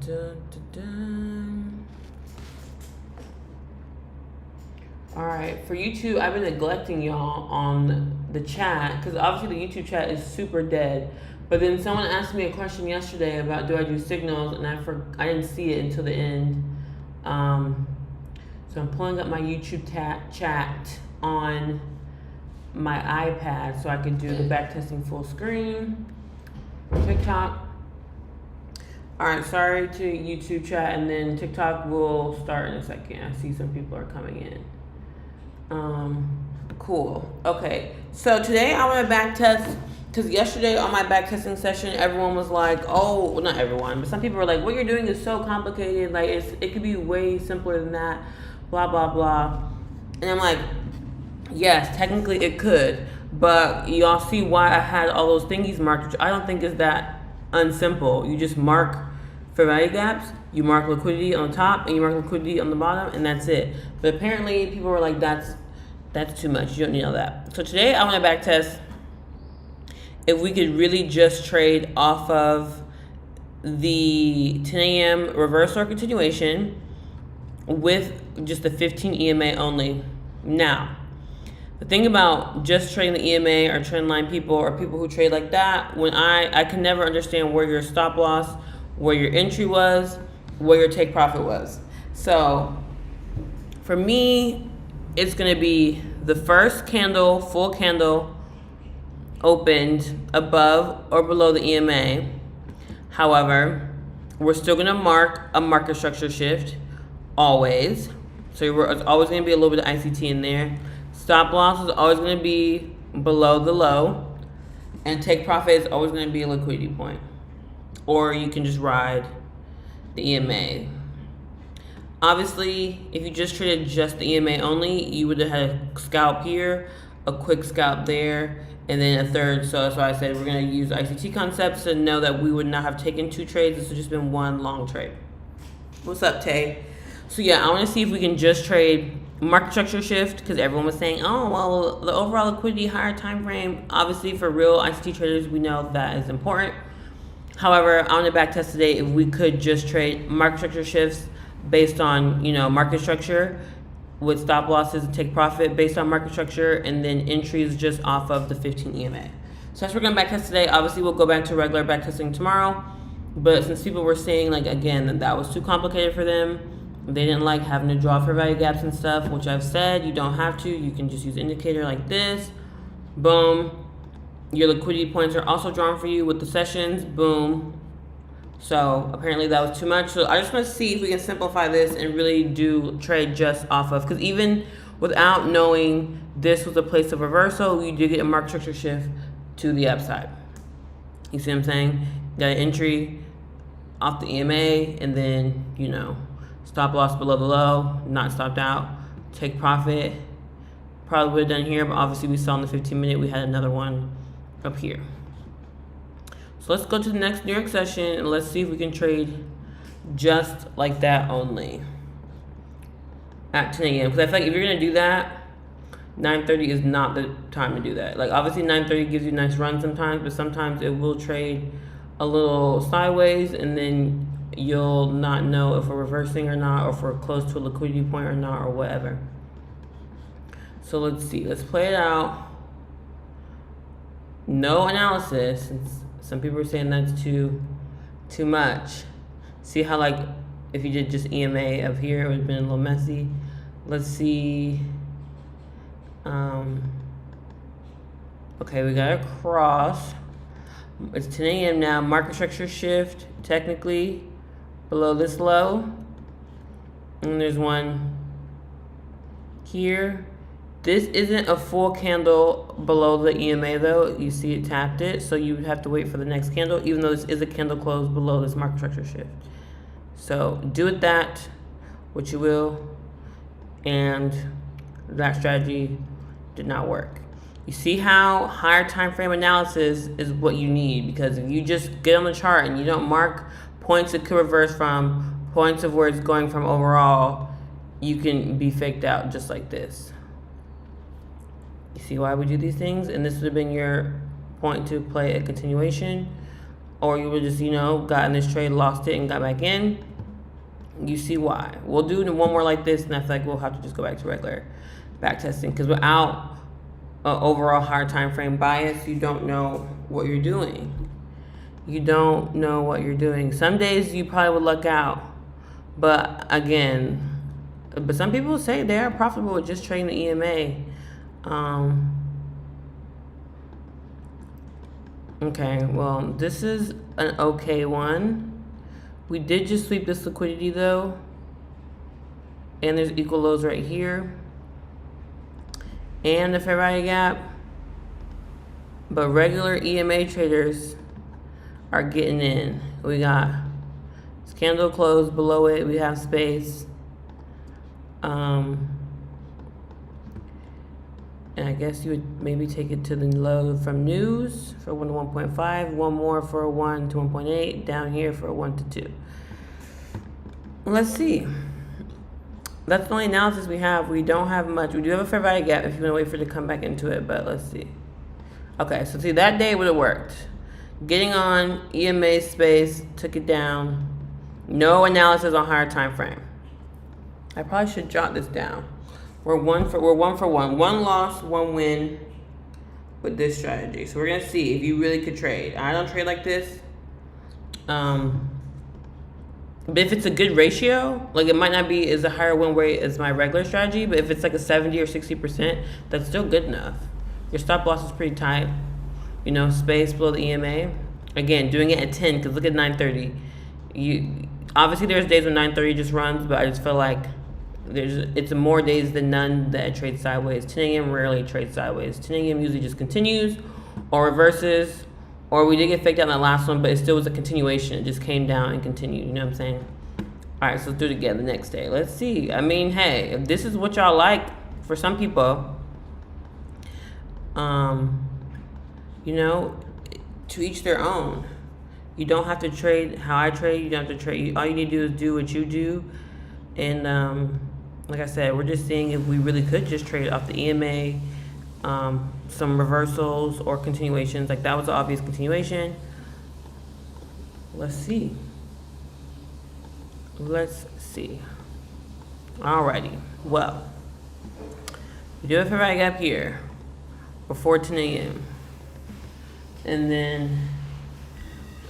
All right, for YouTube, I've been neglecting y'all on the chat because obviously the YouTube chat is super dead. But then someone asked me a question yesterday about do I do signals, and I didn't see it until the end. So I'm pulling up my YouTube chat on my iPad so I can do the backtesting full screen. TikTok. All right, sorry to YouTube chat, and then TikTok will start in a second. I see some people are coming in. Cool. Okay, so today I want to backtest because yesterday on my backtesting session, everyone was like, "Oh, well, not everyone, but some people were like, what you're doing is so complicated. Like it could be way simpler than that. Blah blah blah." And I'm like, yes, technically it could, but y'all see why I had all those thingies marked, which I don't think is that unsimple. You just mark fair value gaps, you mark liquidity on the top, and you mark liquidity on the bottom, and that's it. But apparently people were like, that's too much. You don't need all that. So today I want to backtest if we could really just trade off of the 10 a.m. reversal or continuation with just the 15 EMA only. Now, the thing about just trading the EMA or trend line people or people who trade like that, when I can never understand where your stop loss, where your entry was, where your take profit was. So for me, it's going to be the first candle, full candle, opened above or below the EMA. However, we're still going to mark a market structure shift always. So it's always going to be a little bit of ICT in there. Stop loss is always going to be below the low. And take profit is always going to be a liquidity point. Or you can just ride the EMA. Obviously, if you just traded just the EMA only, you would have had a scalp here, a quick scalp there, and then a third. So that's why I said we're going to use ICT concepts to know that we would not have taken two trades. This has just been one long trade. What's up, Tay? So yeah, I want to see if we can just trade market structure shift, because everyone was saying, oh, well, the overall liquidity, higher time frame. Obviously, for real ICT traders, we know that is important. However, I want to backtest today if we could just trade market structure shifts based on, market structure with stop losses and take profit based on market structure, and then entries just off of the 15 EMA. So that's what we're going to backtest today. Obviously, we'll go back to regular backtesting tomorrow. But since people were saying, again, that was too complicated for them, they didn't like having to draw fair value gaps and stuff, which I've said you don't have to. You can just use indicator like this. Boom. Your liquidity points are also drawn for you with the sessions. Boom. So apparently that was too much. So I just want to see if we can simplify this and really do trade just off of, because even without knowing this was a place of reversal, you did get a market structure shift to the upside. You see what I'm saying? Got an entry off the EMA, and then, stop loss below the low, not stopped out, take profit. Probably would have done here, but obviously we saw in the 15-minute we had another one up here. So let's go to the next New York session and let's see if we can trade just like that only at 10 a.m. Because I feel like if you're going to do that, 9:30 is not the time to do that. Obviously 9:30 gives you a nice run sometimes, but sometimes it will trade a little sideways, and then you'll not know if we're reversing or not, or if we're close to a liquidity point or not, or whatever. So let's see. Let's play it out. No analysis. Some people are saying that's too much. See how if you did just EMA of here, it would have been a little messy. Let's see. Okay, we got a cross. It's 10 a.m. now. Market structure shift, technically, below this low. And there's one here. This isn't a full candle below the EMA though. You see it tapped it, so you would have to wait for the next candle, even though this is a candle close below this market structure shift. So do with that what you will, and that strategy did not work. You see how higher time frame analysis is what you need, because if you just get on the chart and you don't mark points it could reverse from, points of where it's going from overall, you can be faked out just like this. You see why we do these things? And this would have been your point to play a continuation. or you would just, you know, got in this trade, lost it, and got back in. You see why. We'll do one more like this, and I feel like we'll have to just go back to regular back testing, because without an overall higher time frame bias, you don't know what you're doing. You don't know what you're doing. Some days you probably would luck out, but again, but some people say they are profitable with just trading the EMA. Okay, well, this is an okay one. We did just sweep this liquidity though, and there's equal lows right here, and the fair value gap. But regular EMA traders are getting in. We got this candle closed below it. We have space. And I guess you would maybe take it to the low from news for 1 to 1.5, one more for a 1 to 1.8, down here for a 1 to 2. Let's see. That's the only analysis we have. We don't have much. We do have a fair value gap if you want to wait for it to come back into it, but let's see. Okay, so see, that day would have worked. Getting on EMA space, took it down. No analysis on higher time frame. I probably should jot this down. We're one for one. One loss, one win with this strategy. So we're gonna see if you really could trade. I don't trade like this. But if it's a good ratio, like it might not be as a higher win rate as my regular strategy, but if it's like a 70 or 60%, that's still good enough. Your stop loss is pretty tight. You know, space below the EMA. Again, doing it at 10, because look at 9:30. Obviously there's days when 9:30 just runs, but I just feel like it's more days than none that it trades sideways. 10 a.m. rarely trades sideways. 10 a.m. usually just continues or reverses, or we did get faked out in that last one, but it still was a continuation. It just came down and continued. You know what I'm saying? All right, so let's do it again the next day. Let's see. I mean, hey, if this is what y'all like, for some people, you know, to each their own. You don't have to trade how I trade. You don't have to trade. All you need to do is do what you do. And like I said, we're just seeing if we really could just trade off the EMA, some reversals or continuations. Like that was an obvious continuation. Let's see. Let's see. Alrighty. Well, we do have a fair value gap here before 10 a.m. And then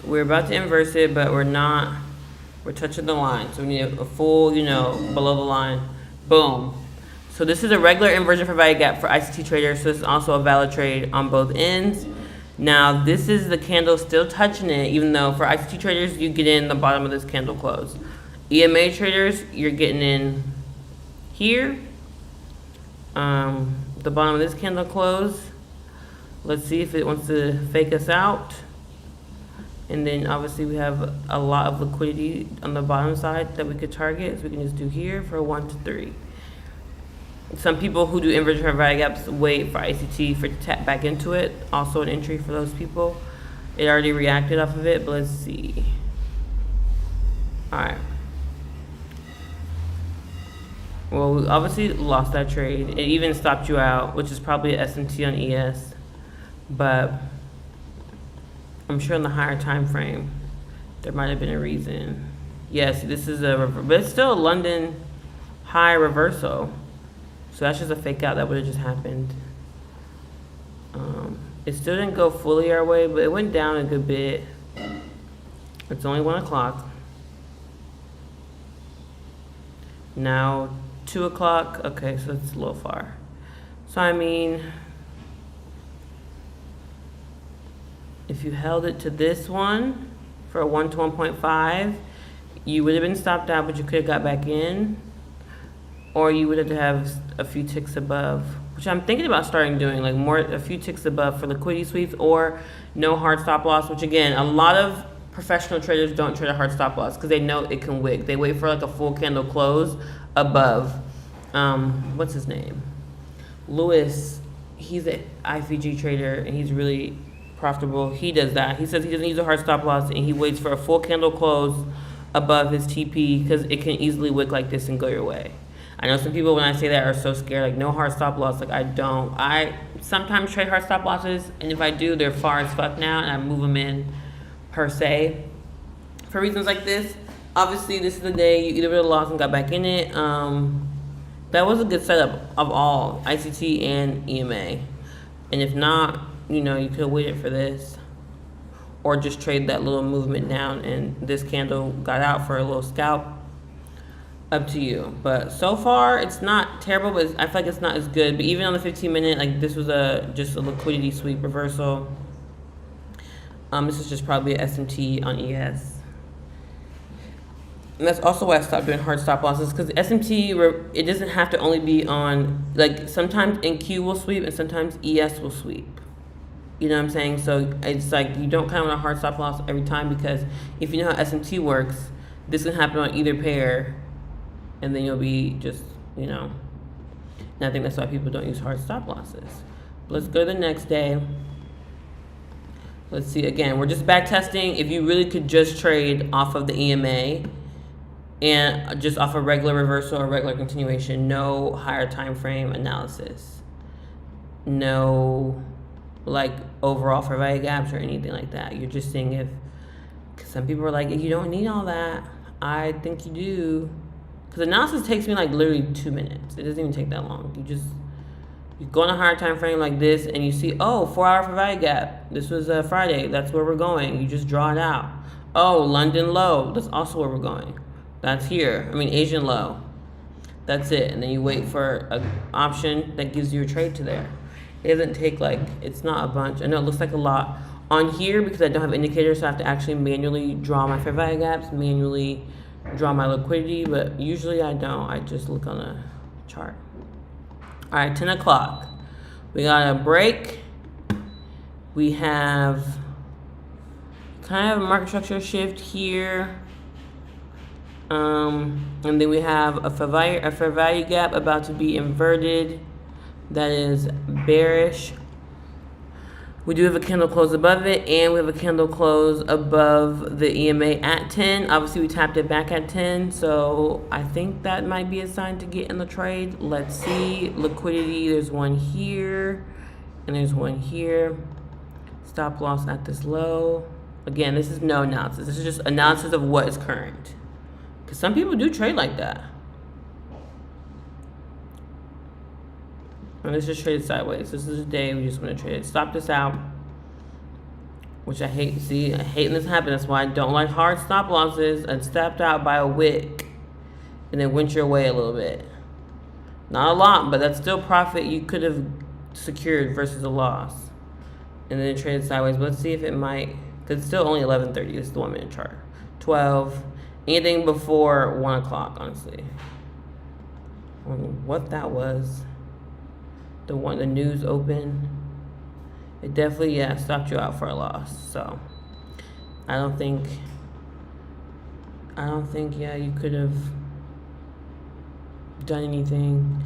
we're about to inverse it, but we're not. We're touching the line. So we need a full, you know, below the line. Boom. So this is a regular inversion fair value gap for ICT traders. So this is also a valid trade on both ends. Now this is the candle still touching it, even though for ICT traders, you get in the bottom of this candle close. EMA traders, you're getting in here. The bottom of this candle close. Let's see if it wants to fake us out. And then obviously we have a lot of liquidity on the bottom side that we could target. So we can just do here for a 1 to 3. Some people who do inversion fair value gaps wait for ICT for it to tap back into it. Also an entry for those people. It already reacted off of it, but let's see. All right. Well, we obviously lost that trade. It even stopped you out, which is probably an SMT on ES. But I'm sure in the higher time frame, there might have been a reason. Yes, this is but it's still a London high reversal. So that's just a fake out that would have just happened. It still didn't go fully our way, but it went down a good bit. It's only 1 o'clock. Now 2 o'clock. Okay, so it's a little far. So I mean, if you held it to this one for a 1 to 1.5, you would have been stopped out, but you could have got back in. Or you would have to have a few ticks above, which I'm thinking about starting doing, like a few ticks above for liquidity sweeps, or no hard stop loss, which again, a lot of professional traders don't trade a hard stop loss because they know it can wig. They wait for like a full candle close above. What's his name? Lewis. He's an ICG trader and he's really profitable. He does that. He says he doesn't use a hard stop loss and he waits for a full candle close above his TP because it can easily wick like this and go your way. I know some people when I say that are so scared, like no hard stop loss. Like I don't. I sometimes trade hard stop losses, and if I do, they're far as fuck now, and I move them in per se for reasons like this. Obviously, this is the day you either would have lost and got back in it. That was a good setup of all ICT and EMA. And if not, you could have waited for this or just trade that little movement down and this candle got out for a little scalp. Up to you. But so far, it's not terrible, but I feel like it's not as good. But even on the 15-minute, like this was just a liquidity sweep reversal. This is just probably a SMT on ES. And that's also why I stopped doing hard stop losses, because SMT, it doesn't have to only be on, like sometimes NQ will sweep and sometimes ES will sweep. You know what I'm saying? So it's like you don't count on a hard stop loss every time, because if you know how SMT works, this can happen on either pair and then you'll be just, And I think that's why people don't use hard stop losses. But let's go to the next day. Let's see, again, we're just back testing. If you really could just trade off of the EMA and just off a regular reversal or regular continuation, no higher time frame analysis, no like overall fair value gaps or anything like that. You're just seeing if, because some people are like, you don't need all that. I think you do. Because analysis takes me like literally 2 minutes. It doesn't even take that long. You go on a higher time frame like this and you see, 4-hour fair value gap. This was a Friday. That's where we're going. You just draw it out. Oh, London low. That's also where we're going. That's here. Asian low. That's it. And then you wait for an option that gives you a trade to there. It doesn't take it's not a bunch. I know it looks like a lot on here because I don't have indicators, so I have to actually manually draw my fair value gaps, manually draw my liquidity, but usually I don't. I just look on a chart. All right, 10 o'clock. We got a break. We have kind of a market structure shift here. And then we have a fair value gap about to be inverted. That is bearish. We do have a candle close above it, and we have a candle close above the EMA at 10. Obviously, we tapped it back at 10, so I think that might be a sign to get in the trade. Let's see. Liquidity, there's one here, and there's one here. Stop loss at this low. Again, this is no analysis. This is just analysis of what is current. Because some people do trade like that. And let's just trade it sideways. This is a day we just want to trade it. Stop this out, which I hate. See, I hate when this happens. That's why I don't like hard stop losses. And stopped out by a wick, and then went your way a little bit. Not a lot, but that's still profit you could have secured versus a loss. And then trade it sideways. But let's see if it might, because it's still only 11:30. This is the 1 minute chart. 12. Anything before 1 o'clock, honestly. I don't know what that was. The news open. It definitely, stopped you out for a loss. So I don't think, you could have done anything.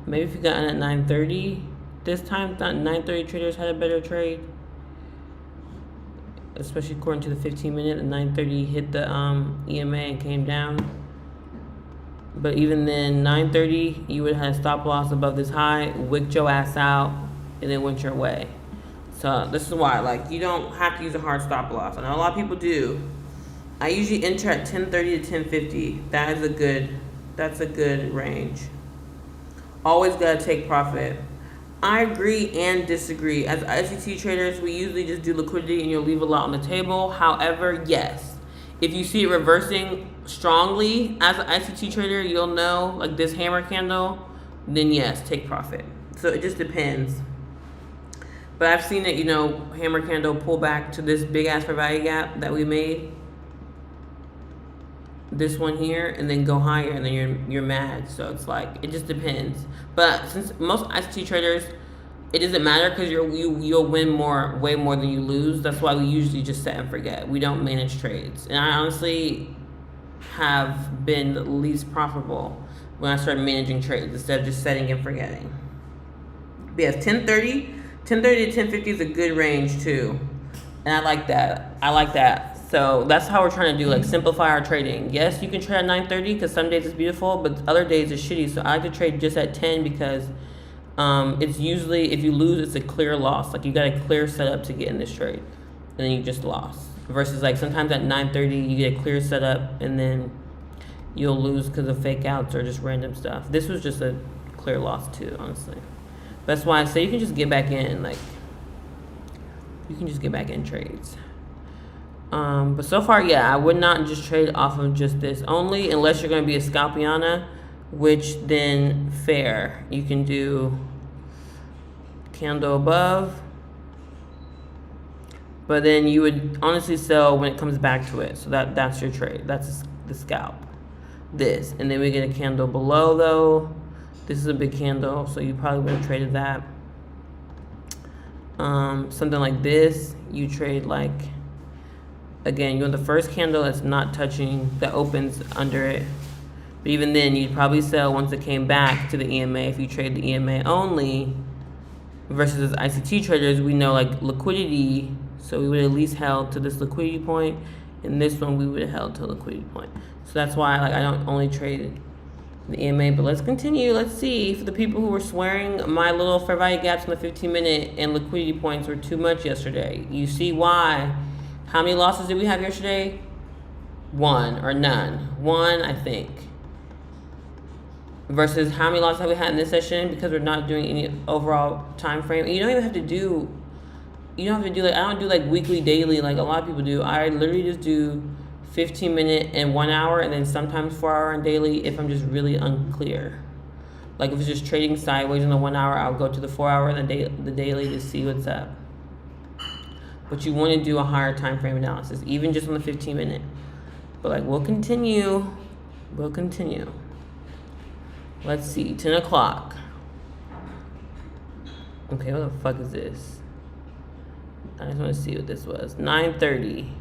Maybe if you got in at 9:30 this time, 9:30 traders had a better trade. Especially according to the 15-minute, and 9:30 hit the EMA and came down. But even then, 9:30, you would have had a stop loss above this high, wicked your ass out, and then went your way. So this is why, you don't have to use a hard stop loss. I know a lot of people do. I usually enter at 10:30 to 10:50. That's a good range. Always gotta take profit. I agree and disagree. As ICT traders, we usually just do liquidity and you'll leave a lot on the table. However, yes, if you see it reversing strongly as an ICT trader, you'll know, like this hammer candle, then yes, take profit. So it just depends. But I've seen it, hammer candle pull back to this big ass fair value gap that we made. This one here, and then go higher, and then you're mad. So it's it just depends. But since most ICT traders, it doesn't matter because you'll win way more than you lose. That's why we usually just set and forget. We don't manage trades, and I honestly have been the least profitable when I started managing trades instead of just setting and forgetting. But yes, 10:30 to 10:50 is a good range too, and I like that. So that's how we're trying to do, simplify our trading. Yes, you can trade at 9:30 because some days it's beautiful, but other days it's shitty. So I like to trade just at 10 because it's usually, if you lose, it's a clear loss. You got a clear setup to get in this trade, and then you just lost. versus like sometimes at 9:30 you get a clear setup and then you'll lose because of fake outs or just random stuff. This was just a clear loss too, honestly. That's why I say you can just get back in, like you can just get back in trades. But so far, yeah, I would not just trade off of just this only, unless you're going to be a scalpiana, which then fair. You can do candle above, but then you would honestly sell when it comes back to it. So that's your trade. That's the scalp. This, and then we get a candle below though. This is a big candle, so you probably would have traded that. Something like this, you trade like, again, you want the first candle that's not touching, that opens under it. But even then, you'd probably sell once it came back to the EMA if you trade the EMA only. Versus as ICT traders, we know like liquidity, so we would at least held to this liquidity point. And this one, we would have held to liquidity point. So that's why like I don't only trade the EMA, but let's continue. Let's see, for the people who were swearing my little fair value gaps in the 15-minute and liquidity points were too much yesterday. You see why. How many losses did we have yesterday? One or none. One, I think. Versus how many losses have we had in this session because we're not doing any overall time frame. And you don't even have to do, like, I don't do like weekly, daily like a lot of people do. I literally just do 15-minute and 1 hour, and then sometimes 4 hour and daily if I'm just really unclear. Like if it's just trading sideways in the 1 hour, I'll go to the 4 hour and the daily to see what's up. But you want to do a higher time frame analysis, even just on the 15-minute. But like we'll continue. Let's see, 10 o'clock. Okay, what the fuck is this? I just want to see what this was. 9:30.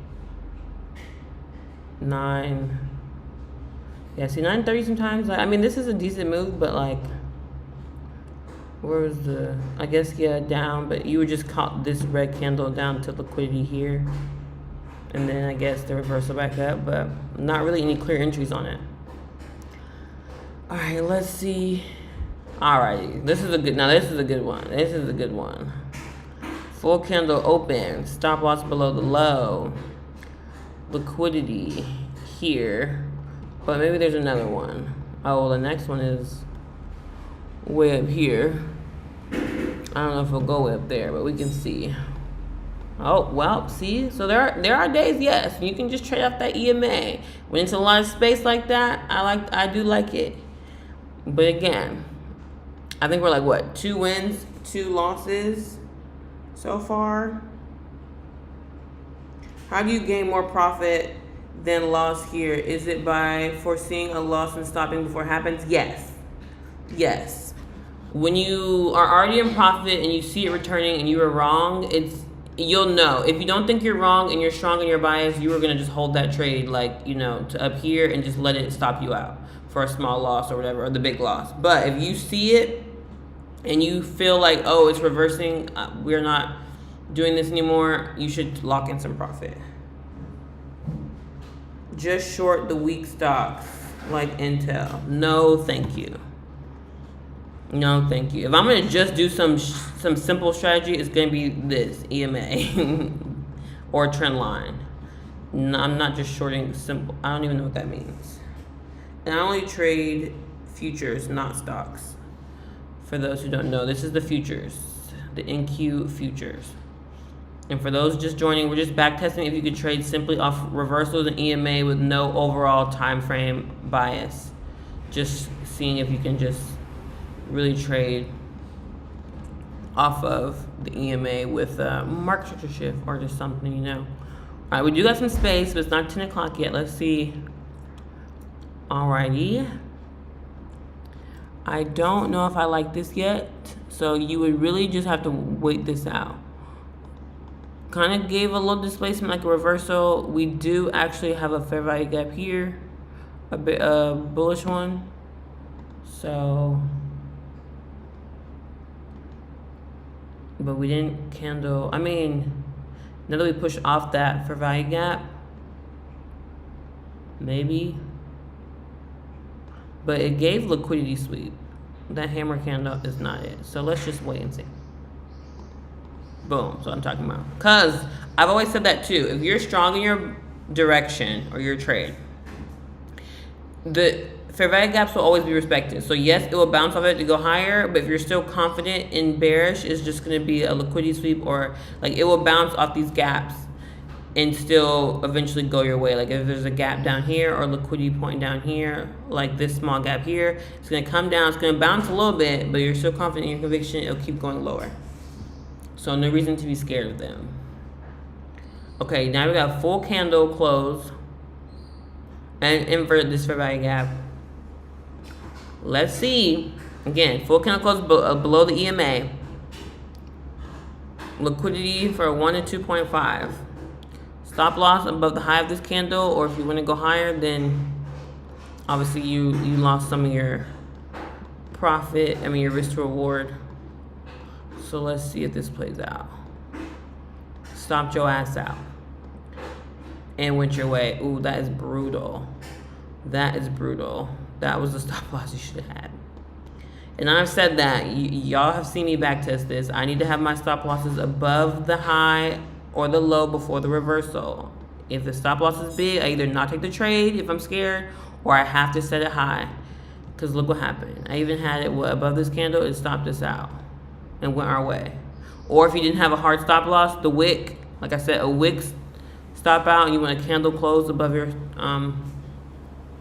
9. Yeah, see 9:30 sometimes. Like, I mean, this is a decent move, but like, where was the? I guess yeah, down. But you would just caught this red candle down to liquidity here, and then I guess the reversal back up, but not really any clear entries on it. All right, let's see. Alrighty, this is a good. Now this is a good one. Full candle open. Stop loss below the low. Liquidity here, but maybe there's another one. Oh, well, the next one is way up here. I don't know if it'll go way up there, but we can see. Oh, well, see, so there are days, yes, you can just trade off that EMA. When it's a lot of space like that, I do like it. But again, I think we're like what, 2 wins, 2 losses so far. How do you gain more profit than loss here? Is it by foreseeing a loss and stopping before it happens? Yes. When you are already in profit and you see it returning and you were wrong, you'll know. If you don't think you're wrong and you're strong in your bias, you are gonna just hold that trade like, to up here and just let it stop you out for a small loss or whatever, or the big loss. But if you see it and you feel like, oh, it's reversing, we're not doing this anymore, you should lock in some profit. Just short the weak stocks like Intel. No, thank you. No, thank you. If I'm gonna just do some simple strategy, it's gonna be this EMA or trend line. No, I'm not just shorting simple. I don't even know what that means. And I only trade futures, not stocks. For those who don't know, this is the futures, the NQ futures. And for those just joining, we're just backtesting if you could trade simply off reversals and EMA with no overall time frame bias. Just seeing if you can just really trade off of the EMA with market structure shift or just something, All right, we do got some space, but it's not 10 o'clock yet. Let's see. Alrighty. I don't know if I like this yet, so you would really just have to wait this out. Kind of gave a little displacement like a reversal. We do actually have a fair value gap here, a bit bullish one. So, but we didn't candle. I mean, now that we push off that fair value gap, maybe. But it gave liquidity sweep. That hammer candle is not it. So let's just wait and see. Boom, so I'm talking about. Because I've always said that too. If you're strong in your direction or your trade, the fair value gaps will always be respected. So yes, it will bounce off it to go higher, but if you're still confident in bearish, it's just going to be a liquidity sweep, or like it will bounce off these gaps and still eventually go your way. Like if there's a gap down here or liquidity point down here, like this small gap here, it's going to come down, it's going to bounce a little bit, but you're still confident in your conviction, it'll keep going lower. So no reason to be scared of them. Okay, now we got full candle close and invert this fair value gap. Let's see. Again, full candle close below the EMA. Liquidity for 1 and 2.5. Stop loss above the high of this candle, or if you want to go higher, then obviously you lost some of your profit, your risk to reward. So let's see if this plays out. Stopped your ass out and went your way. Ooh, that is brutal. That is brutal. That was the stop loss you should have had. And I've said that. Y'all have seen me backtest this. I need to have my stop losses above the high or the low before the reversal. If the stop loss is big, I either not take the trade if I'm scared, or I have to set it high. Because look what happened. I even had it above this candle. It stopped us out and went our way. Or if you didn't have a hard stop loss, the wick, like I said, a wick stop out, and you want a candle close above your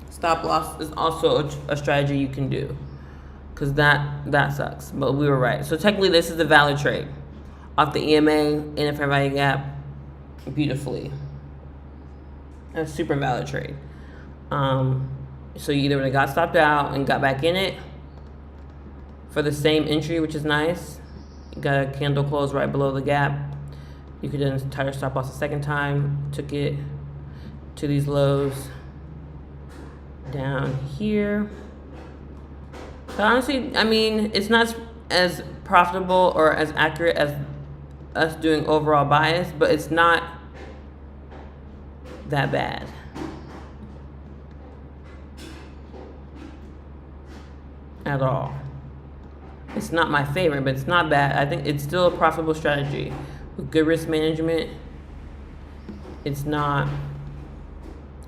stop loss is also a strategy you can do, because that sucks. But we were right. So technically, this is a valid trade off the EMA in a fair value gap beautifully. A super valid trade. So you either would have got stopped out and got back in it for the same entry, which is nice. You got a candle close right below the gap. You could then try to stop loss a second time. Took it to these lows down here. But honestly, it's not as profitable or as accurate as us doing overall bias, but it's not that bad. At all. It's not my favorite, but it's not bad. I think it's still a profitable strategy with good risk management. It's not.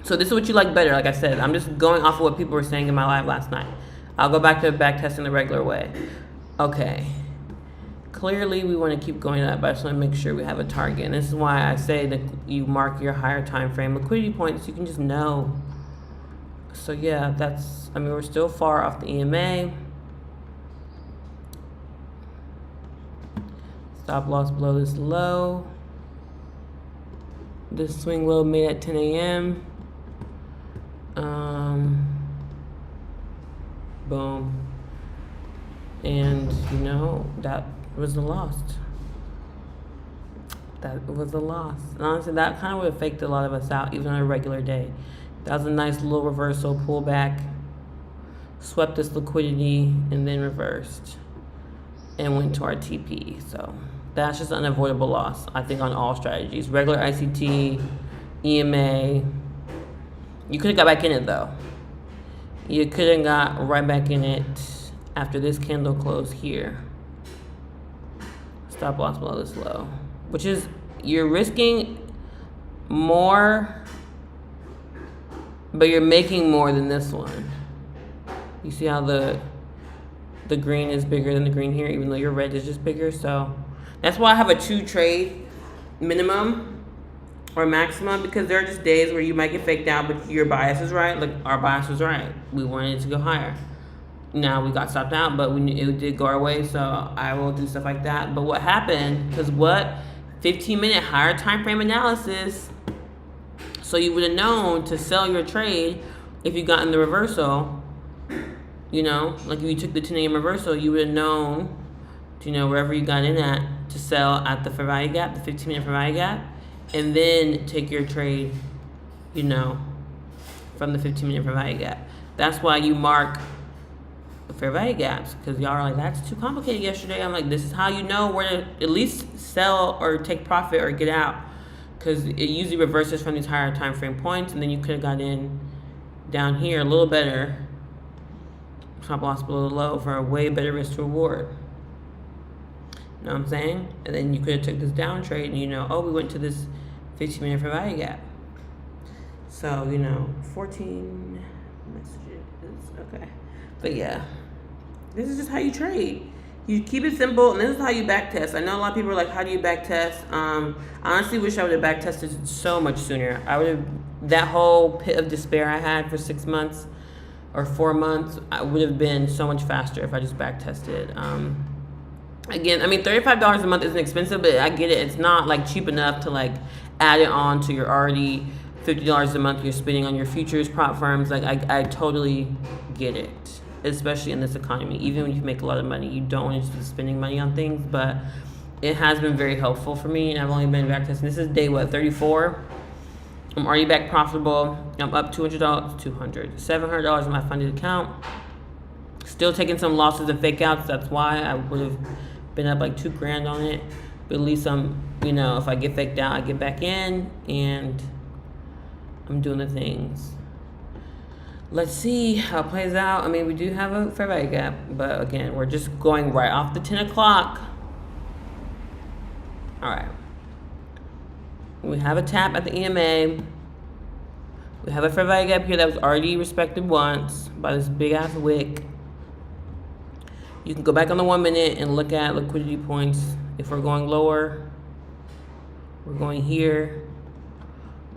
So this is what you like better. Like I said, I'm just going off of what people were saying in my live last night. I'll go back to backtesting the regular way. Okay. Clearly, we want to keep going up, but I just want to make sure we have a target. And this is why I say that you mark your higher time frame liquidity points. You can just know. So yeah, we're still far off the EMA. Stop loss below this low. This swing low made at 10 a.m. Boom. And that was the loss. That was the loss. And honestly, that kind of would have faked a lot of us out, even on a regular day. That was a nice little reversal pullback. Swept this liquidity and then reversed and went to our TP. So that's just an unavoidable loss, I think, on all strategies. Regular ICT, EMA. You could have got back in it, though. You could have got right back in it after this candle close here. Stop loss below this low. Which is, you're risking more, but you're making more than this one. You see how the green is bigger than the green here, even though your red is just bigger. So that's why I have a 2 trade minimum or maximum, because there are just days where you might get faked out, but your bias is right. Like our bias was right. We wanted it to go higher. Now we got stopped out, but it did go our way. So I will do stuff like that. But what happened? Because 15-minute higher time frame analysis. So you would have known to sell your trade if you got in the reversal. Like if you took the 10 a.m. reversal, you would have known, wherever you got in at, to sell at the fair value gap, the 15-minute fair value gap, and then take your trade, from the 15-minute fair value gap. That's why you mark the fair value gaps, because y'all are like, that's too complicated yesterday. I'm like, this is how you know where to at least sell or take profit or get out, because it usually reverses from these higher time frame points, and then you could have got in down here a little better. Stop loss below the low for a way better risk to reward. You know what I'm saying? And then you could have took this down trade and oh, we went to this 15-minute fair value gap. So, 14 messages. Okay. But yeah, this is just how you trade. You keep it simple, and this is how you backtest. I know a lot of people are like, how do you backtest? I honestly wish I would have backtested so much sooner. I would have, that whole pit of despair I had for 6 months or 4 months, I would have been so much faster if I just backtested. Again, I mean, $35 a month isn't expensive, but I get it. It's not like cheap enough to like add it on to your already $50 a month you're spending on your futures prop firms. Like I totally get it, especially in this economy. Even when you make a lot of money, you don't want to be spending money on things, but it has been very helpful for me, and I've only been backtesting. This is day 34. I'm already back profitable. I'm up $700 in my funded account. Still taking some losses and fake outs. That's why I would have been up like $2,000 on it. But at least I'm, if I get faked out, I get back in and I'm doing the things. Let's see how it plays out. I mean, we do have a fair value gap, but again, we're just going right off the 10 o'clock. All right. We have a tap at the EMA. We have a fair value gap here that was already respected once by this big ass wick. You can go back on the 1 minute and look at liquidity points. If we're going lower, we're going here.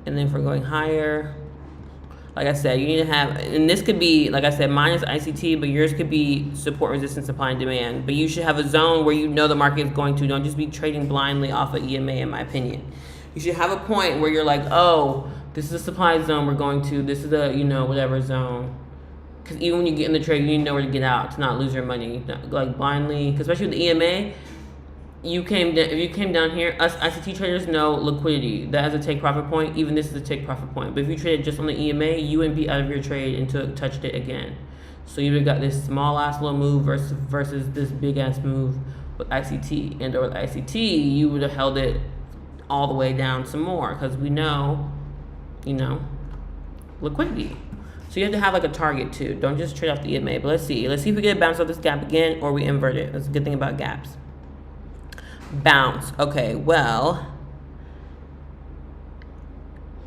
And then if we're going higher, like I said, you need to have, and this could be, like I said, mine is ICT, but yours could be support, resistance, supply, and demand. But you should have a zone where the market is going to. Don't just be trading blindly off of EMA, in my opinion. You should have a point where you're like, oh, this is a supply zone we're going to. This is a, whatever zone. Because even when you get in the trade, you need to know where to get out to not lose your money. Like blindly, because especially with the EMA, if you came down here, us ICT traders know liquidity. That has a take profit point. Even this is a take profit point. But if you traded just on the EMA, you wouldn't be out of your trade until it touched it again. So you would have got this small ass little move versus this big ass move with ICT. And with ICT, you would have held it all the way down some more because we know, liquidity. So you have to have like a target too. Don't just trade off the EMA. But let's see. Let's see if we get a bounce off this gap again or we invert it. That's a good thing about gaps. Bounce. Okay, well,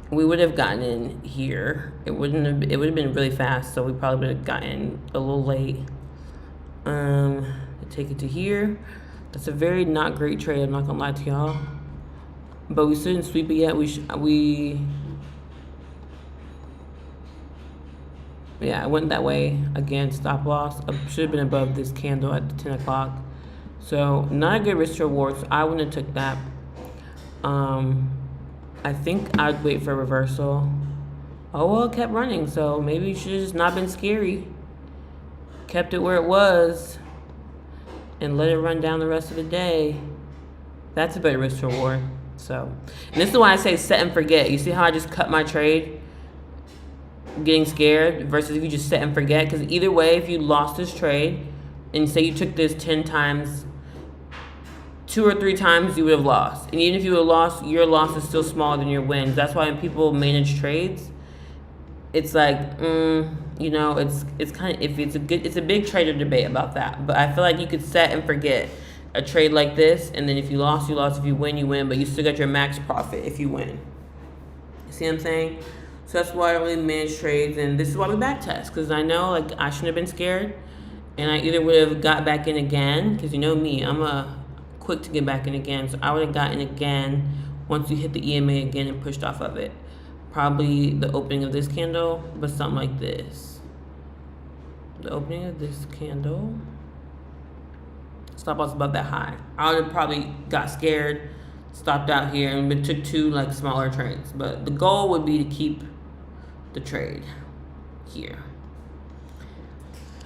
we would have gotten in here. It would have been really fast, so we probably would have gotten a little late. Take it to here. That's a very not great trade, I'm not gonna lie to y'all. But we shouldn't sweep it yet. Yeah, I went that way. Again, stop loss. I should have been above this candle at the 10 o'clock. So not a good risk to reward, so I wouldn't have took that. I think I'd wait for a reversal. Oh, well, it kept running, so maybe you should have just not been scary. Kept it where it was and let it run down the rest of the day. That's a better risk to reward. So, and this is why I say set and forget. You see how I just cut my trade getting scared versus if you just set and forget? Because either way, if you lost this trade and say you took this 10 times, 2 or 3 times you would have lost. And even if you would have lost, your loss is still smaller than your wins. That's why when people manage trades, it's like, it's kind of iffy. It's a big trader debate about that. But I feel like you could set and forget a trade like this, and then if you lost, you lost. If you win, you win. But you still got your max profit if you win. You see what I'm saying? So that's why I really manage trades, and this is why we backtest, because I know I shouldn't have been scared, and I either would have got back in again, because you know me, I'm quick to get back in again, so I would have gotten again once we hit the EMA again and pushed off of it. Probably the opening of this candle, but something like this. The opening of this candle. Stop loss above that high. I would have probably got scared, stopped out here, and took 2 smaller trades. But the goal would be to keep the trade here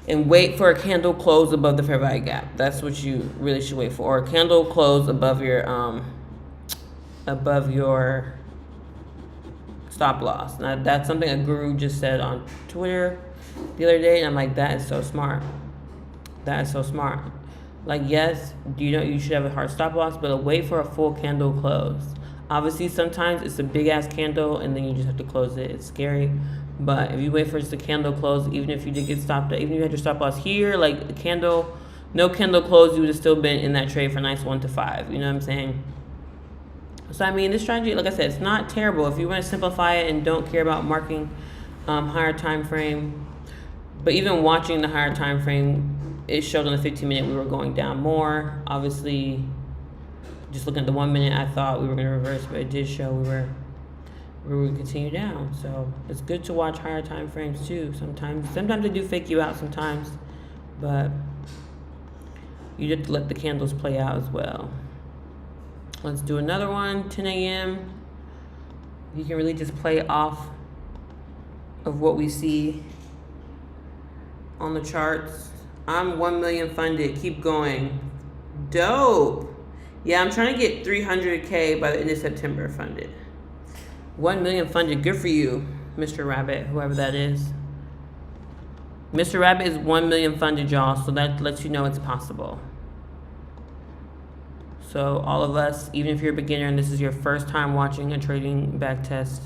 and wait for a candle close above the fair value gap. That's what you really should wait for, or a candle close above your stop loss. Now that's something a guru just said on Twitter the other day, and I'm like, that is so smart. That is so smart. Like, yes, you should have a hard stop loss, but wait for a full candle close. Obviously, sometimes it's a big ass candle and then you just have to close it. It's scary. But if you wait for just a candle close, even if you did get stopped, even if you had your stop loss here, like a candle no candle close, you would have still been in that trade for a nice 1 to 5. You know what I'm saying? So I mean, this strategy, like I said, it's not terrible if you want to simplify it and don't care about marking higher time frame. But even watching the higher time frame, it showed on the 15-minute we were going down more. Obviously, just looking at the 1 minute, I thought we were going to reverse, but it did show we would continue down. So it's good to watch higher time frames too. Sometimes they do fake you out sometimes, but you have to let the candles play out as well. Let's do another one, 10 a.m. You can really just play off of what we see on the charts. I'm 1 million funded. Keep going. Dope. Yeah, I'm trying to get 300K by the end of September funded. 1 million funded. Good for you, Mr. Rabbit, whoever that is. Mr. Rabbit is 1 million funded, y'all, so that lets you know it's possible. So all of us, even if you're a beginner and this is your first time watching a trading backtest,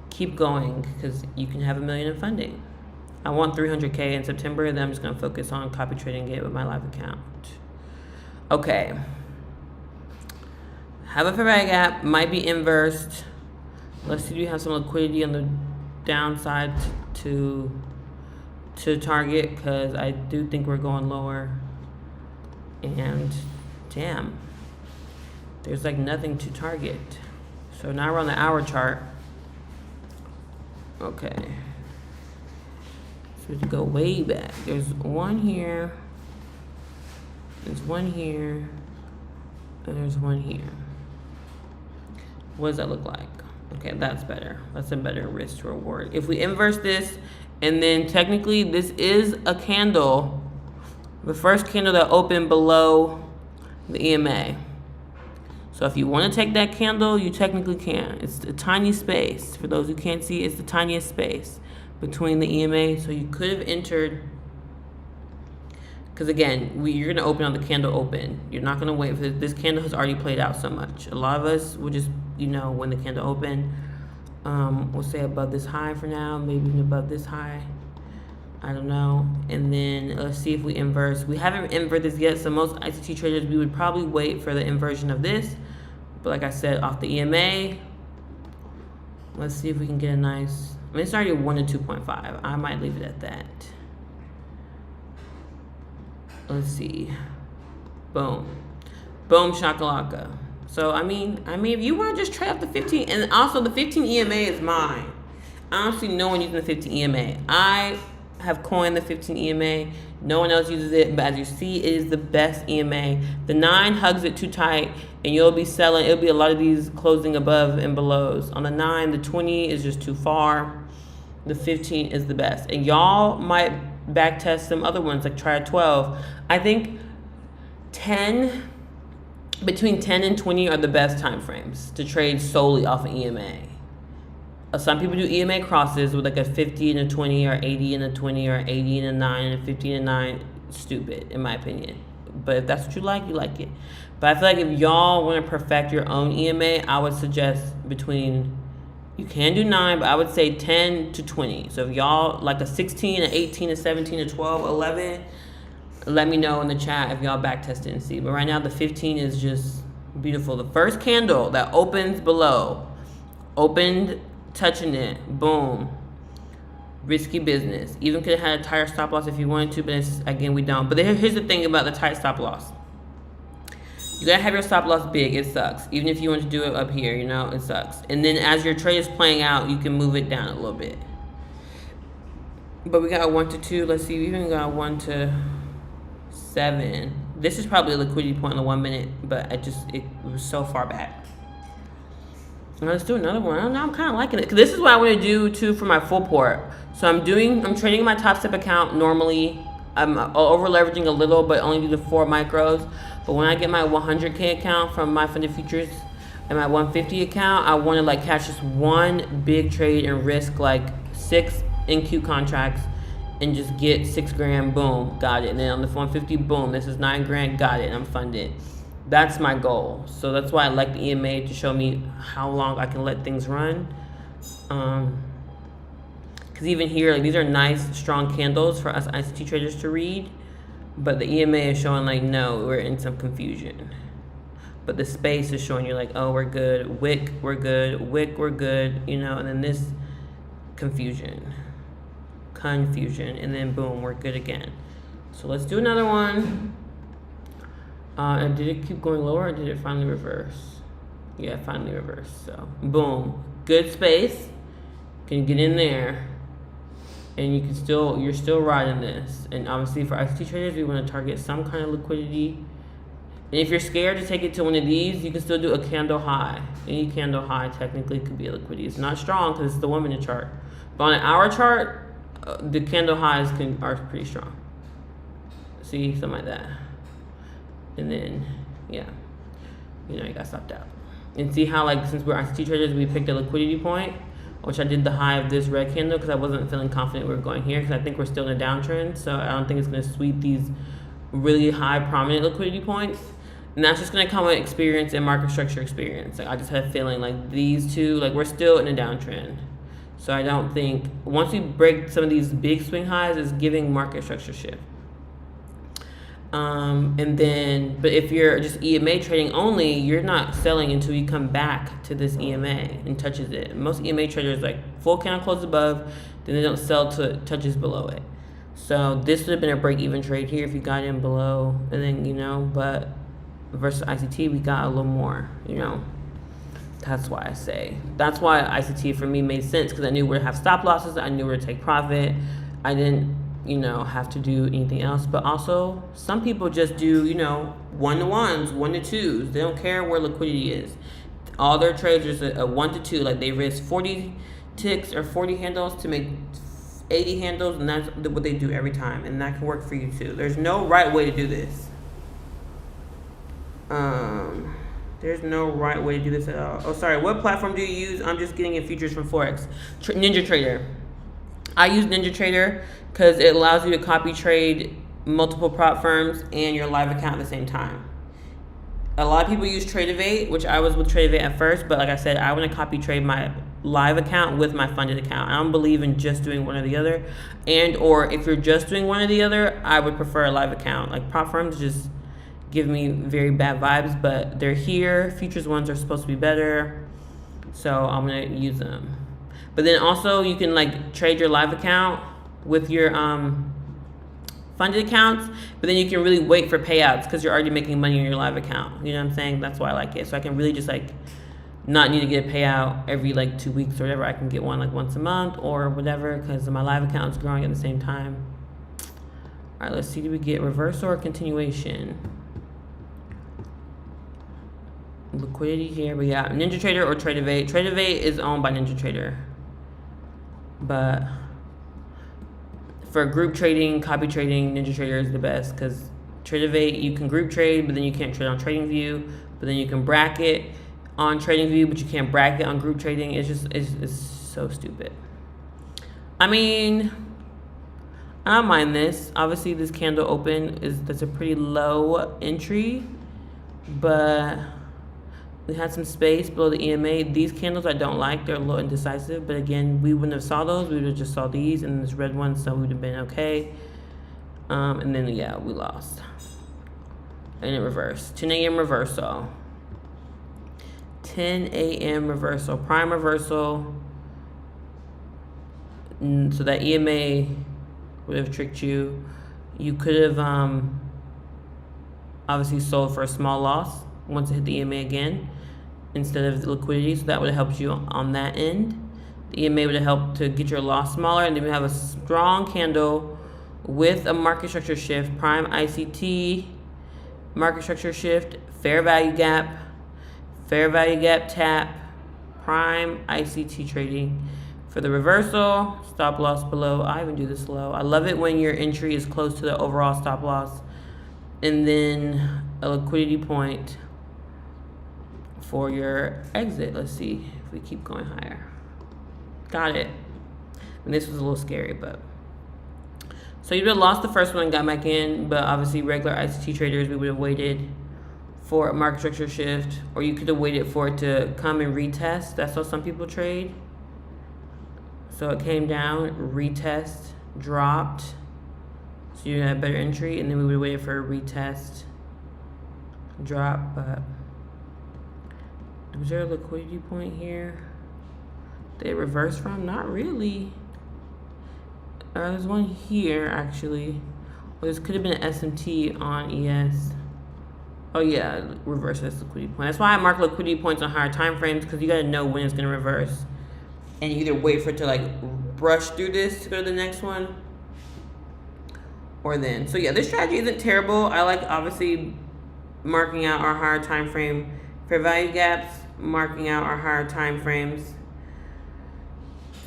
keep going because you can have 1 million in funding. I want 300K in September, and then I'm just going to focus on copy trading it with my live account. Okay. Have a fair value gap, might be inversed. Let's see if you have some liquidity on the downside to target, because I do think we're going lower. And damn, there's like nothing to target. So now we're on the hour chart. Okay. So we have to go way back. There's one here. There's one here. And there's one here. What does that look like? Okay, that's better. That's a better risk to reward. If we inverse this, and then technically this is a candle, the first candle that opened below the EMA. So if you want to take that candle, you technically can. It's a tiny space. For those who can't see, it's the tiniest space between the EMA. So you could have entered, because again, you're going to open on the candle open. You're not going to wait for this candle has already played out so much. A lot of us will just, when the candle open, we'll say above this high for now, maybe even above this high. I don't know. And then let's see if we inverse. We haven't inverted this yet, so most ICT traders, we would probably wait for the inversion of this. But like I said, off the EMA, let's see if we can get a nice, it's already 1 to 2.5. I might leave it at that. Let's see. Boom. Boom shakalaka. So, I mean, if you want to just trade off the 15, and also the 15 EMA is mine. I don't see no one using the 15 EMA. I have coined the 15 EMA. No one else uses it, but as you see, it is the best EMA. The 9 hugs it too tight, and you'll be selling. It'll be a lot of these closing above and belows. On the 9, the 20 is just too far. The 15 is the best. And y'all might backtest some other ones, like try a 12. I think between 10 and 20 are the best time frames to trade solely off an EMA. Some people do EMA crosses with like a 50 and a 20, or 80 and a 20, or 80 and a 9, and a 50 and a 9. Stupid, in my opinion. But if that's what you like it. But I feel like if y'all want to perfect your own EMA, I would suggest you can do 9, but I would say 10 to 20. So if y'all like a 16, an 18, a 17, a 12, 11, let me know in the chat if y'all backtest it and see. But right now the 15 is just beautiful. The first candle that opens below, opened touching it, boom, risky business. Even could have had a tighter stop loss if you wanted to, but again, we don't. But here's the thing about the tight stop loss. You gotta have your stop loss big. It sucks. Even if you want to do it up here, it sucks. And then as your trade is playing out, you can move it down a little bit. But we got a 1 to 2. Let's see, we even got a 1 to 7. This is probably a liquidity point in the 1 minute, but it was so far back. Let's do another one. I don't know, I'm kind of liking it. Cause this is what I want to do too for my full port. So I'm trading my top step account normally. I'm over leveraging a little, but only do the 4 micros. But when I get my 100K account from my funded futures and my 150 account, I want to catch just one big trade and risk like 6 NQ contracts and just get 6 grand, boom, got it. And then on the 150, boom, this is 9 grand, got it, and I'm funded. That's my goal. So that's why I like the EMA, to show me how long I can let things run. Because even here, these are nice, strong candles for us ICT traders to read. But the EMA is showing like, no, we're in some confusion. But the space is showing you like, oh, we're good. Wick, we're good. Wick, we're good. You know, and then this confusion. And then boom, we're good again. So let's do another one. And did it keep going lower or did it finally reverse? Yeah, it finally reversed. So boom, good space. Can get in there, and you're still riding this. And obviously for ICT traders, we want to target some kind of liquidity. And if you're scared to take it to one of these, you can still do a candle high. Any candle high technically could be a liquidity. It's not strong because it's the 1 minute chart. But on an hour chart, the candle highs are pretty strong. See, something like that. And then, yeah, you got stopped out. And see how, like, since we're ICT traders, we picked a liquidity point, which I did the high of this red candle because I wasn't feeling confident we were going here because I think we're still in a downtrend. So I don't think it's going to sweep these really high prominent liquidity points. And that's just going to come with experience and market structure experience. Like, I just had a feeling like these two, like, we're still in a downtrend. So I don't think, once we break some of these big swing highs, it's giving market structure shift. And then, but if you're just EMA trading only, you're not selling until you come back to this EMA and touches it. Most EMA traders, like, full candle close above, then they don't sell till it touches below it. So this would have been a break-even trade here if you got in below, and then, but versus ICT, we got a little more, That's why that's why ICT for me made sense, because I knew where to have stop losses, I knew where to take profit. I didn't, have to do anything else. But also, some people just do, 1-to-1s, 1-to-2s. They don't care where liquidity is. All their trades is a 1-to-2. Like, they risk 40 ticks or 40 handles to make 80 handles, and that's what they do every time. And that can work for you too. There's no right way to do this. There's no right way to do this at all. Oh, sorry. What platform do you use? I'm just getting in futures from Forex. Ninja Trader. I use Ninja Trader because it allows you to copy trade multiple prop firms and your live account at the same time. A lot of people use Tradeovate, which I was with Tradeovate at first, but like I said, I want to copy trade my live account with my funded account. I don't believe in just doing one or the other. Or if you're just doing one or the other, I would prefer a live account. Like, prop firms just give me very bad vibes, but they're here. Futures ones are supposed to be better, so I'm gonna use them. But then also you can, like, trade your live account with your funded accounts, but then you can really wait for payouts because you're already making money on your live account. You know what I'm saying? That's why I like it. So I can really just, like, not need to get a payout every, like, 2 weeks or whatever. I can get one, like, once a month or whatever because my live account is growing at the same time. All right, let's see. Do we get reversal or continuation? Liquidity here, but yeah, Ninja Trader or Tradeovate. Tradeovate is owned by Ninja Trader, but for group trading, copy trading, Ninja Trader is the best because Tradeovate, you can group trade, but then you can't trade on TradingView. But then you can bracket on TradingView, but you can't bracket on group trading. It's so stupid. I mean, I don't mind this. Obviously, this candle open that's a pretty low entry, but we had some space below the EMA. These candles I don't like. They're a little indecisive. But again, we wouldn't have saw those. We would have just saw these and this red one, so we would have been okay. And then, yeah, we lost. And it reversed. 10 a.m. reversal. 10 a.m. reversal. Prime reversal. So that EMA would have tricked you. You could have obviously sold for a small loss once it hit the EMA again, instead of the liquidity, so that would have helped you on that end. The EMA would have helped to get your loss smaller, and then we have a strong candle with a market structure shift, prime ICT, market structure shift, fair value gap tap, prime ICT trading. For the reversal, stop loss below. I even do this low. I love it when your entry is close to the overall stop loss. And then a liquidity point for your exit. Let's see if we keep going higher. Got it. And this was a little scary, but so you would have lost the first one and got back in, but obviously regular ICT traders, we would have waited for a market structure shift, or you could have waited for it to come and retest. That's how some people trade. So it came down, retest, dropped. So So you had better entry, and then we would wait for a retest drop. But was there a liquidity point here they reversed from? Not really. There's one here actually. Well, this could have been an SMT on ES. Oh yeah, reverse this liquidity point. That's why I mark liquidity points on higher time frames, because you gotta know when it's gonna reverse, and you either wait for it to like brush through this to go to the next one, or then. So yeah, this strategy isn't terrible. I like obviously marking out our higher time frame fair value gaps, marking out our higher time frames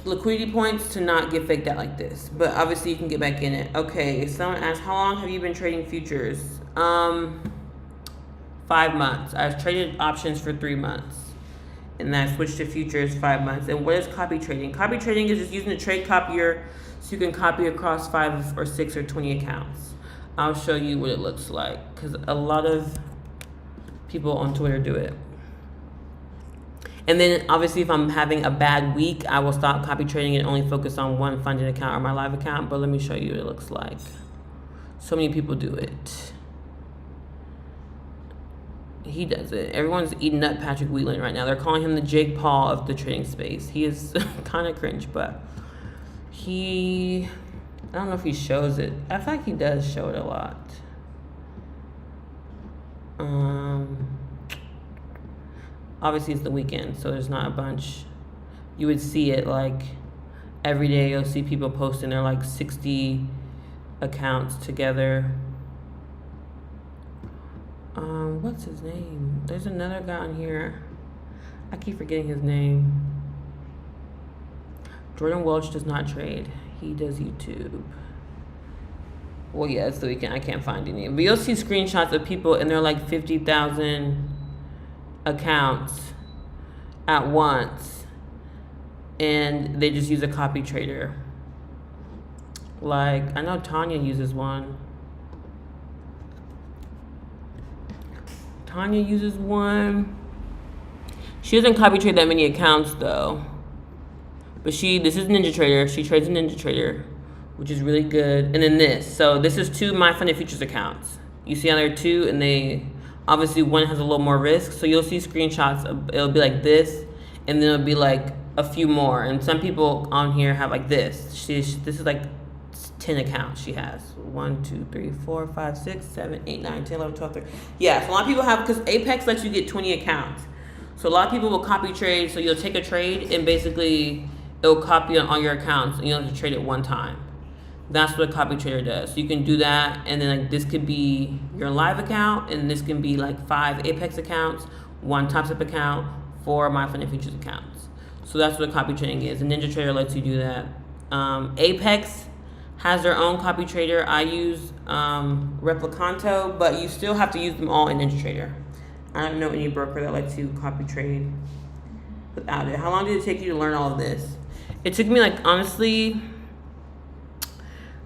liquidity points to not get faked out like this. But obviously you can get back in it. Okay, someone asked, how long have you been trading futures? 5 months. I've traded options for 3 months, and then I switched to futures 5 months. And what is copy trading? Copy trading is just using a trade copier so you can copy across 5 or 6 or 20 accounts. I'll show you what it looks like, because a lot of people on Twitter do it. And then obviously if I'm having a bad week, I will stop copy trading and only focus on one funded account or my live account. But let me show you what it looks like. So many people do it. He does it. Everyone's eating up Patrick Whelan right now. They're calling him the Jake Paul of the trading space. He is kind of cringe, but I don't know if he shows it. I feel like he does show it a lot. Obviously it's the weekend, so there's not a bunch. You would see it like every day. You'll see people posting their like 60 accounts together. What's his name? There's another guy on here. I keep forgetting his name. Jordan Welch does not trade. He does YouTube. Well, yeah, it's the weekend. I can't find any. But you'll see screenshots of people, and they're like 50,000 accounts at once, and they just use a copy trader. Like, I know Tanya uses one. Tanya uses one. She doesn't copy trade that many accounts though. But this is Ninja Trader. She trades a Ninja Trader, which is really good. And then this. So this is 2 My Funded Futures accounts. You see how there are 2, and they obviously one has a little more risk. So you'll see screenshots. It'll be like this, and then it'll be like a few more. And some people on here have like this. This is like 10 accounts she has. 1, 2, 3, 4, 5, 6, 7, 8, 9, 10, 11, 12, 13. Yeah, so a lot of people have, because Apex lets you get 20 accounts. So a lot of people will copy trade. So you'll take a trade and basically it'll copy on all your accounts, and you'll have to trade it one time. That's what a copy trader does. So you can do that, and then like this could be your live account, and this can be like 5 Apex accounts, 1 TopStep account, 4 My Funded Futures accounts. So that's what copy trading is. And Ninja Trader lets you do that. Apex has their own copy trader. I use Replicanto, but you still have to use them all in Ninja Trader. I don't know any broker that lets you copy trade without it. How long did it take you to learn all of this? It took me like, honestly,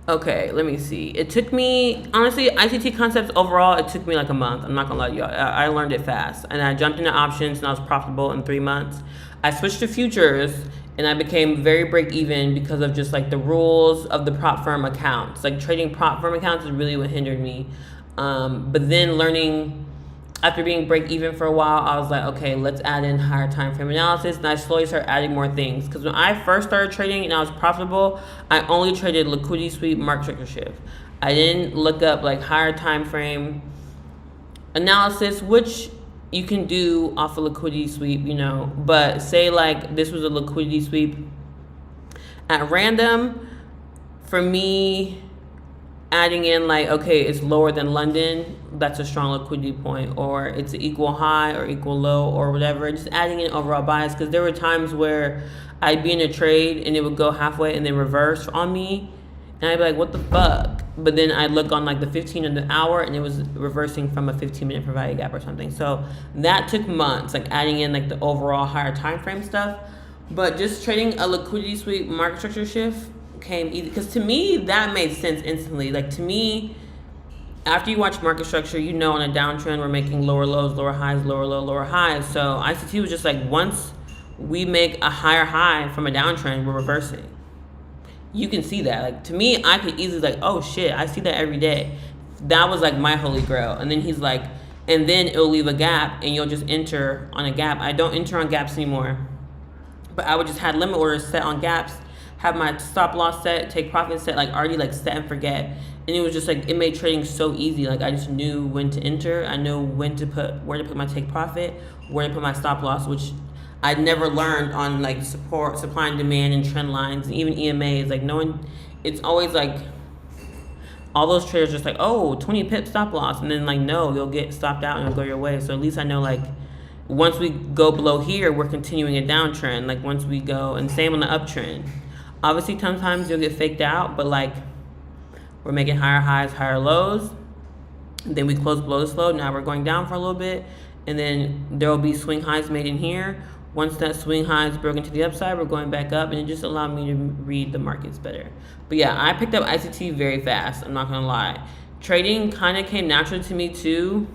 okay, let me see. It took me, honestly, ICT Concepts overall, it took me like a month. I'm not gonna lie to you. I learned it fast. And I jumped into options, and I was profitable in 3 months. I switched to futures, and I became very break even because of just like the rules of the prop firm accounts. Like trading prop firm accounts is really what hindered me. But then learning, after being break even for a while, I was like, okay, let's add in higher time frame analysis. And I slowly started adding more things. Because when I first started trading and I was profitable, I only traded liquidity sweep, market structure shift. I didn't look up like higher time frame analysis, which you can do off a liquidity sweep, you know. But say like this was a liquidity sweep at random, for me, adding in like, okay, it's lower than London, that's a strong liquidity point, or it's an equal high or equal low or whatever. Just adding in overall bias, because there were times where I'd be in a trade and it would go halfway and then reverse on me, and I'd be like, what the fuck? But then I'd look on like the 15 of the hour, and it was reversing from a 15-minute fair value gap or something. So that took months, like adding in like the overall higher time frame stuff. But just trading a liquidity sweep market structure shift came easy, because to me that made sense instantly. Like to me, after you watch market structure, you know, on a downtrend we're making lower lows, lower highs, lower low, lower highs. So ICT was just like, once we make a higher high from a downtrend, we're reversing. you can see that. Like, to me, I could easily like, oh shit, I see that every day. That was like my holy grail. And then he's like, and then it'll leave a gap and you'll just enter on a gap. I don't enter on gaps anymore, but I would just have limit orders set on gaps, have my stop loss set, take profit set, like already like set and forget. And it was just like, it made trading so easy. Like, I just knew when to enter. I knew where to put my take profit, where to put my stop loss, which I'd never learned on like supply and demand and trend lines, and even EMAs. Like, no one, it's always like, all those traders just like, oh, 20 pip stop loss. And then like, no, you'll get stopped out and you'll go your way. So at least I know like, once we go below here, we're continuing a downtrend. Like, once we go, and same on the uptrend. Obviously, sometimes you'll get faked out, but like, we're making higher highs, higher lows. And then we close below this low. Now we're going down for a little bit. And then there will be swing highs made in here. Once that swing high is broken to the upside, we're going back up, and it just allowed me to read the markets better. But yeah, I picked up ICT very fast, I'm not gonna lie. Trading kind of came naturally to me too.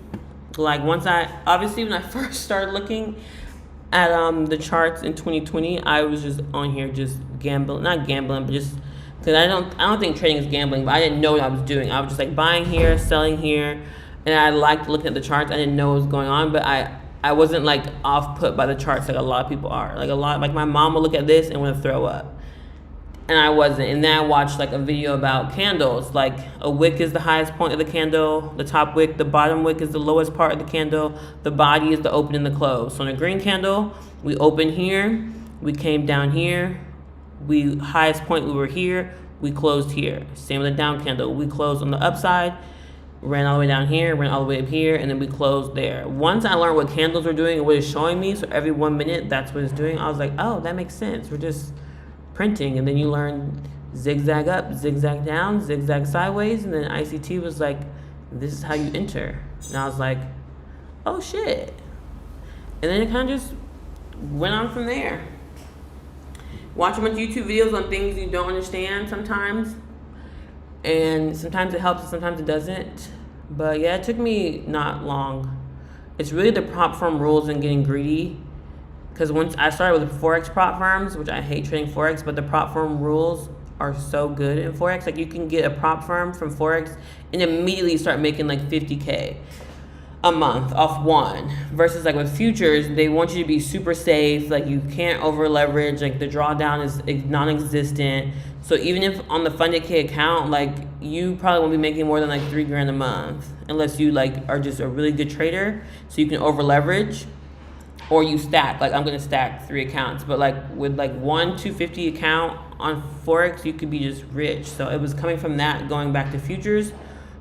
Like, obviously when I first started looking at the charts in 2020, I was just on here just gambling, not gambling, but just, because I don't think trading is gambling, but I didn't know what I was doing. I was just like buying here, selling here, and I liked looking at the charts. I didn't know what was going on, but I wasn't like off put by the charts like a lot of people are. Like my mom will look at this and want to throw up, and I wasn't. And then I watched like a video about candles. Like, a wick is the highest point of the candle, the top wick, the bottom wick is the lowest part of the candle, the body is the open and the close. So in a green candle, we opened here, we came down here, highest point we were here, we closed here. Same with the down candle, we closed on the upside, ran all the way down here, ran all the way up here, and then we closed there. Once I learned what candles were doing and what it's showing me, so every 1 minute that's what it's doing, I was like, oh, that makes sense. We're just printing. And then you learn zigzag up, zigzag down, zigzag sideways, and then ICT was like, this is how you enter. And I was like, oh shit. And then it kind of just went on from there. Watch a bunch of YouTube videos on things you don't understand sometimes. And sometimes it helps and sometimes it doesn't. But yeah, it took me not long. It's really the prop firm rules and getting greedy. Because once I started with Forex prop firms, which I hate trading Forex, but the prop firm rules are so good in Forex. Like, you can get a prop firm from Forex and immediately start making like 50K a month off one. Versus like with futures, they want you to be super safe. Like, you can't over leverage. Like, the drawdown is non-existent. So even if on the funded K account, like, you probably won't be making more than like $3,000 a month, unless you like are just a really good trader, so you can over leverage, or you stack. Like, I'm gonna stack 3 accounts, but like with like 250 account on Forex, you could be just rich. So it was coming from that, going back to futures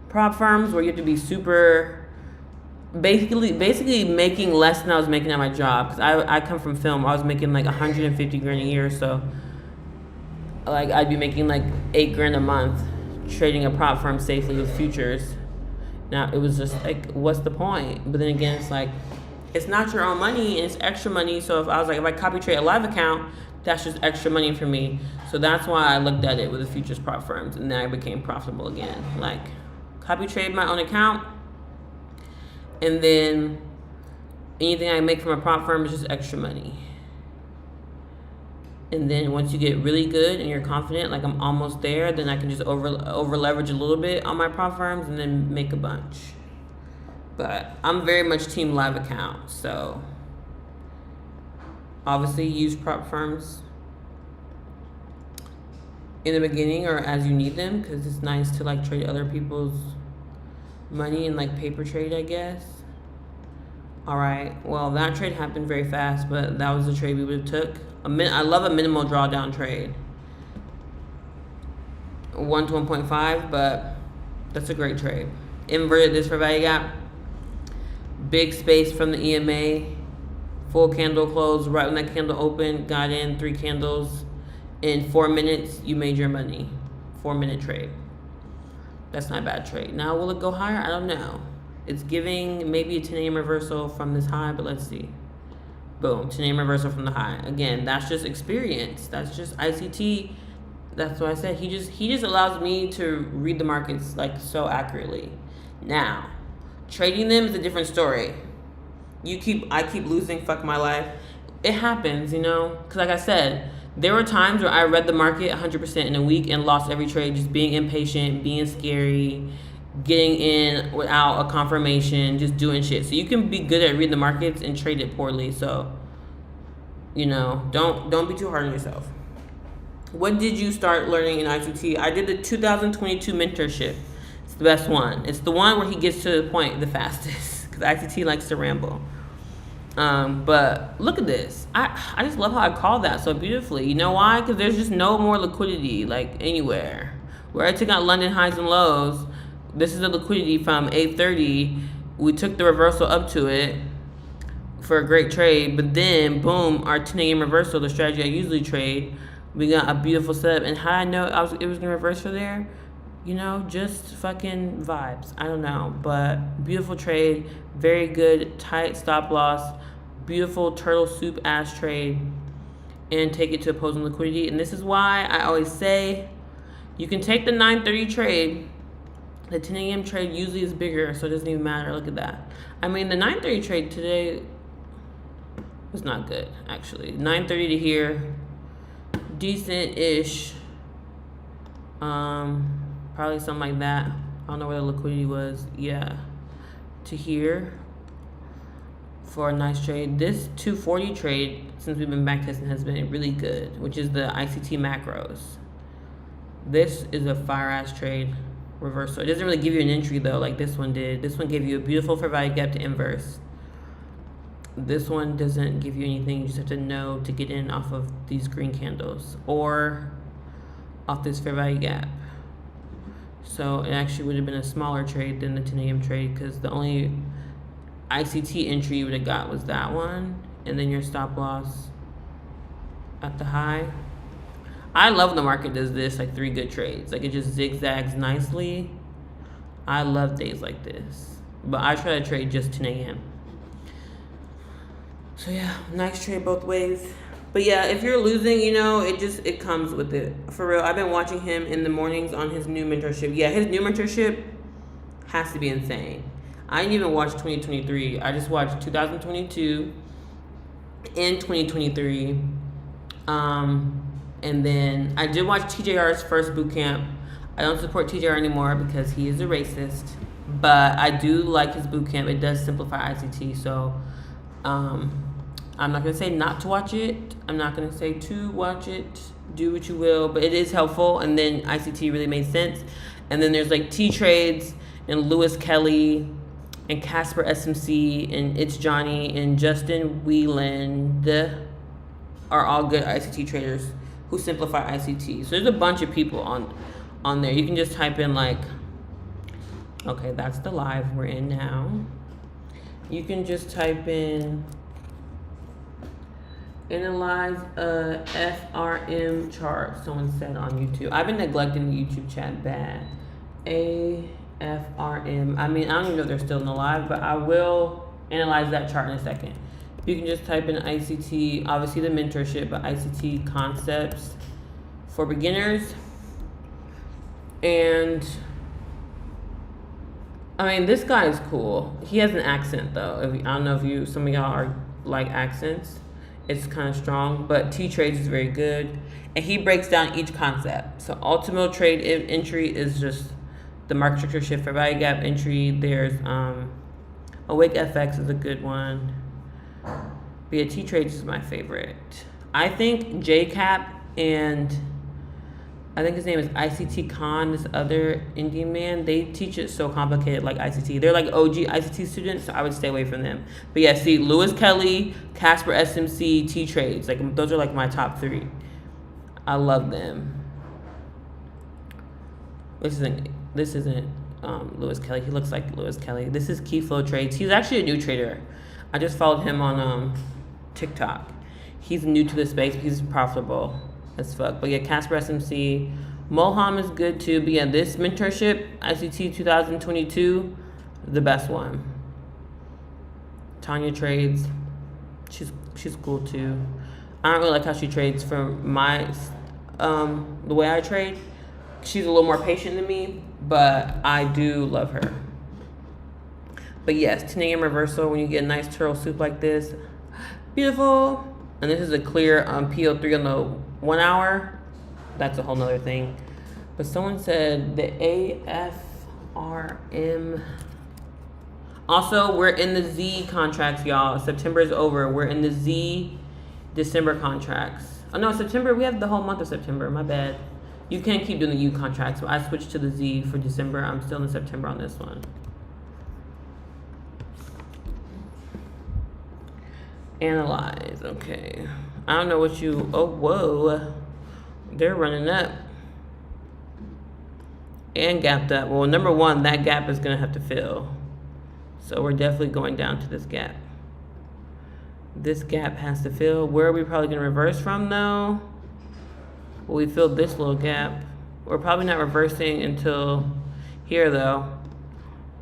prop firms, where you have to be super, basically making less than I was making at my job. Because I come from film, I was making like 150 grand a year, so like I'd be making like $8,000 a month trading a prop firm safely with futures. Now it was just like, what's the point? But then again, it's like, it's not your own money and it's extra money. So if I copy trade a live account, that's just extra money for me. So that's why I looked at it with the futures prop firms, and then I became profitable again. Like, copy trade my own account, and then anything I make from a prop firm is just extra money. And then once you get really good and you're confident, like I'm almost there, then I can just over leverage a little bit on my prop firms and then make a bunch. But I'm very much team live account, so obviously use prop firms in the beginning or as you need them, because it's nice to like trade other people's money and like paper trade, I guess. All right, well, that trade happened very fast, but that was the trade we would have took. I love a minimal drawdown trade, 1 to 1.5, but that's a great trade. Inverted this for value gap, big space from the EMA, full candle close right when that candle opened, got in 3 candles. In 4 minutes, you made your money. 4-minute trade. That's not a bad trade. Now, will it go higher? I don't know. It's giving maybe a 10 a.m. reversal from this high, but let's see. Boom, 10 a.m. reversal from the high. Again, that's just experience. That's just ICT. That's what I said. He just allows me to read the markets like so accurately. Now, trading them is a different story. I keep losing, fuck my life. It happens, you know? Because like I said, There were times where I read the market 100% in a week and lost every trade, just being impatient, being scary, getting in without a confirmation, just doing shit. So you can be good at reading the markets and trade it poorly. So, you know, don't be too hard on yourself. What did you start learning in ICT? I did the 2022 mentorship. It's the best one. It's the one where he gets to the point the fastest, because ICT likes to ramble. But look at this. I just love how I called that so beautifully. You know why? Because there's just no more liquidity, like, anywhere. Where I took out London highs and lows, this is the liquidity from 8:30. We took the reversal up to it for a great trade, but then, boom, our 10 a.m. reversal, the strategy I usually trade, we got a beautiful setup. And how I know it was going to reverse for there? You know, just fucking vibes. I don't know, but beautiful trade, very good, tight stop loss, beautiful turtle soup ass trade, and take it to opposing liquidity. And this is why I always say you can take the 9:30 trade. The 10 a.m. trade usually is bigger, so it doesn't even matter. Look at that. I mean, the 9:30 trade today was not good, actually. 9:30 to here, decent-ish. Probably something like that. I don't know where the liquidity was. Yeah, to here for a nice trade. This 240 trade, since we've been backtesting, has been really good, which is the ICT macros. This is a fire-ass trade reversal. It doesn't really give you an entry, though, like this one did. This one gave you a beautiful fair value gap to inverse. This one doesn't give you anything. You just have to know to get in off of these green candles or off this fair value gap. So it actually would have been a smaller trade than the 10 a.m. trade, because the only ICT entry you would have got was that one, and then your stop loss at the high. I love when the market does this, like 3 good trades. Like, it just zigzags nicely. I love days like this. But I try to trade just 10 a.m. So yeah, nice trade both ways. But yeah, if you're losing, you know, it comes with it. For real, I've been watching him in the mornings on his new mentorship. Yeah, his new mentorship has to be insane. I didn't even watch 2023. I just watched 2022 and 2023. And then I did watch TJR's first boot camp. I don't support TJR anymore because he is a racist. But I do like his boot camp. It does simplify ICT. So I'm not going to say not to watch it. I'm not going to say to watch it. Do what you will. But it is helpful. And then ICT really made sense. And then there's like T-Trades and Lewis Kelly and Casper SMC and It's Johnny and Justin Wieland are all good ICT traders who simplify ICT. So there's a bunch of people on there. You can just type in like, okay, that's the live we're in now. You can just type in analyze a FRM chart, someone said on YouTube. I've been neglecting the YouTube chat bad. AFRM. I mean, I don't even know if they're still in the live, but I will analyze that chart in a second. You can just type in ICT, obviously the mentorship, but ICT concepts for beginners. And I mean, this guy is cool. He has an accent though. I don't know if some of y'all are like accents. It's kind of strong, but T-Trades is very good. And he breaks down each concept. So ultimate trade entry is just the market structure shift for value gap entry. There's Awake FX is a good one. But yeah, T-Trades is my favorite. I think JCap and I think his name is ICT Con, this other Indian man, they teach it so complicated like ICT. They're like OG ICT students, so I would stay away from them. But yeah, see, Lewis Kelly, Casper SMC, T-Trades, like those are like my top 3. I love them. This isn't Lewis Kelly. He looks like Lewis Kelly. This is Key Flow Trades. He's actually a new trader. I just followed him on TikTok. He's new to the space. He's profitable as fuck. But yeah, Casper SMC. Moham is good too. But yeah, this mentorship, ICT 2022, the best one. Tanya trades. She's cool too. I don't really like how she trades from my the way I trade. She's a little more patient than me, but I do love her. But yes, 10 a.m. reversal when you get a nice turtle soup like this. Beautiful. And this is a clear PO3 on 1 hour, that's a whole nother thing. But someone said the AFRM. Also, we're in the Z contracts, y'all. September is over. We're in the Z December contracts. Oh no, September, we have the whole month of September. My bad. You can keep doing the U contracts, but I switched to the Z for December. I'm still in September on this one. Analyze, okay. I don't know what you, oh, whoa. They're running up. And gapped up. Well, number one, that gap is gonna have to fill. So we're definitely going down to this gap. This gap has to fill. Where are we probably gonna reverse from though? Well, we filled this little gap. We're probably not reversing until here though,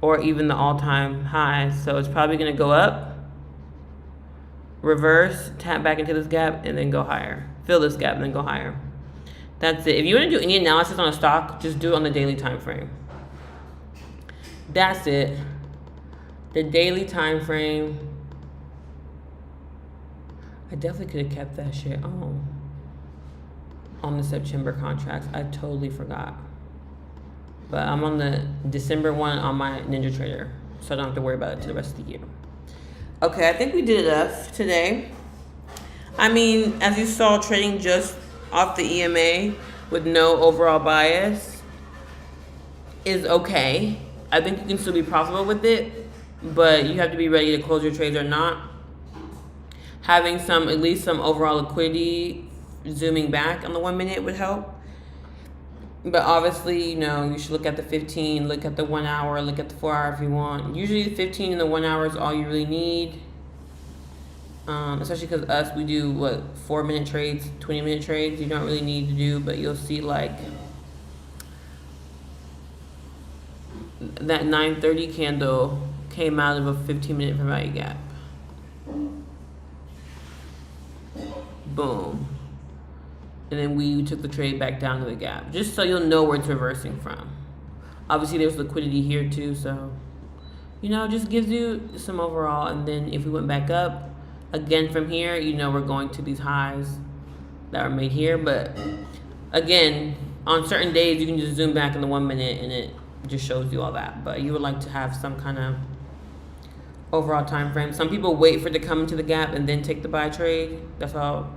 or even the all-time highs. So it's probably gonna go up, reverse, tap back into this gap, and then go higher. Fill this gap and then go higher. That's it. If you want to do any analysis on a stock, just do it on the daily time frame. That's it. The daily time frame. I definitely could have kept that shit on the September contracts. I totally forgot. But I'm on the December one on my Ninja Trader, so I don't have to worry about it to the rest of the year. Okay, I think we did enough today. I mean, as you saw, trading just off the EMA with no overall bias is okay. I think you can still be profitable with it, but you have to be ready to close your trades or not. Having at least some overall liquidity zooming back on the 1 minute would help. But obviously, you should look at the 15, look at the 1 hour, look at the 4 hour if you want. Usually the 15 and the 1 hour is all you really need. Especially because we do 4-minute trades, 20-minute trades. You don't really need to do, but you'll see like that 9:30 candle came out of a 15-minute fair value gap. Boom. And then we took the trade back down to the gap, just so you'll know where it's reversing from. Obviously, there's liquidity here too, so just gives you some overall. And then if we went back up again from here, we're going to these highs that were made here. But again, on certain days, you can just zoom back in the 1 minute and it just shows you all that. But you would like to have some kind of overall time frame. Some people wait for it to come into the gap and then take the buy trade. That's all.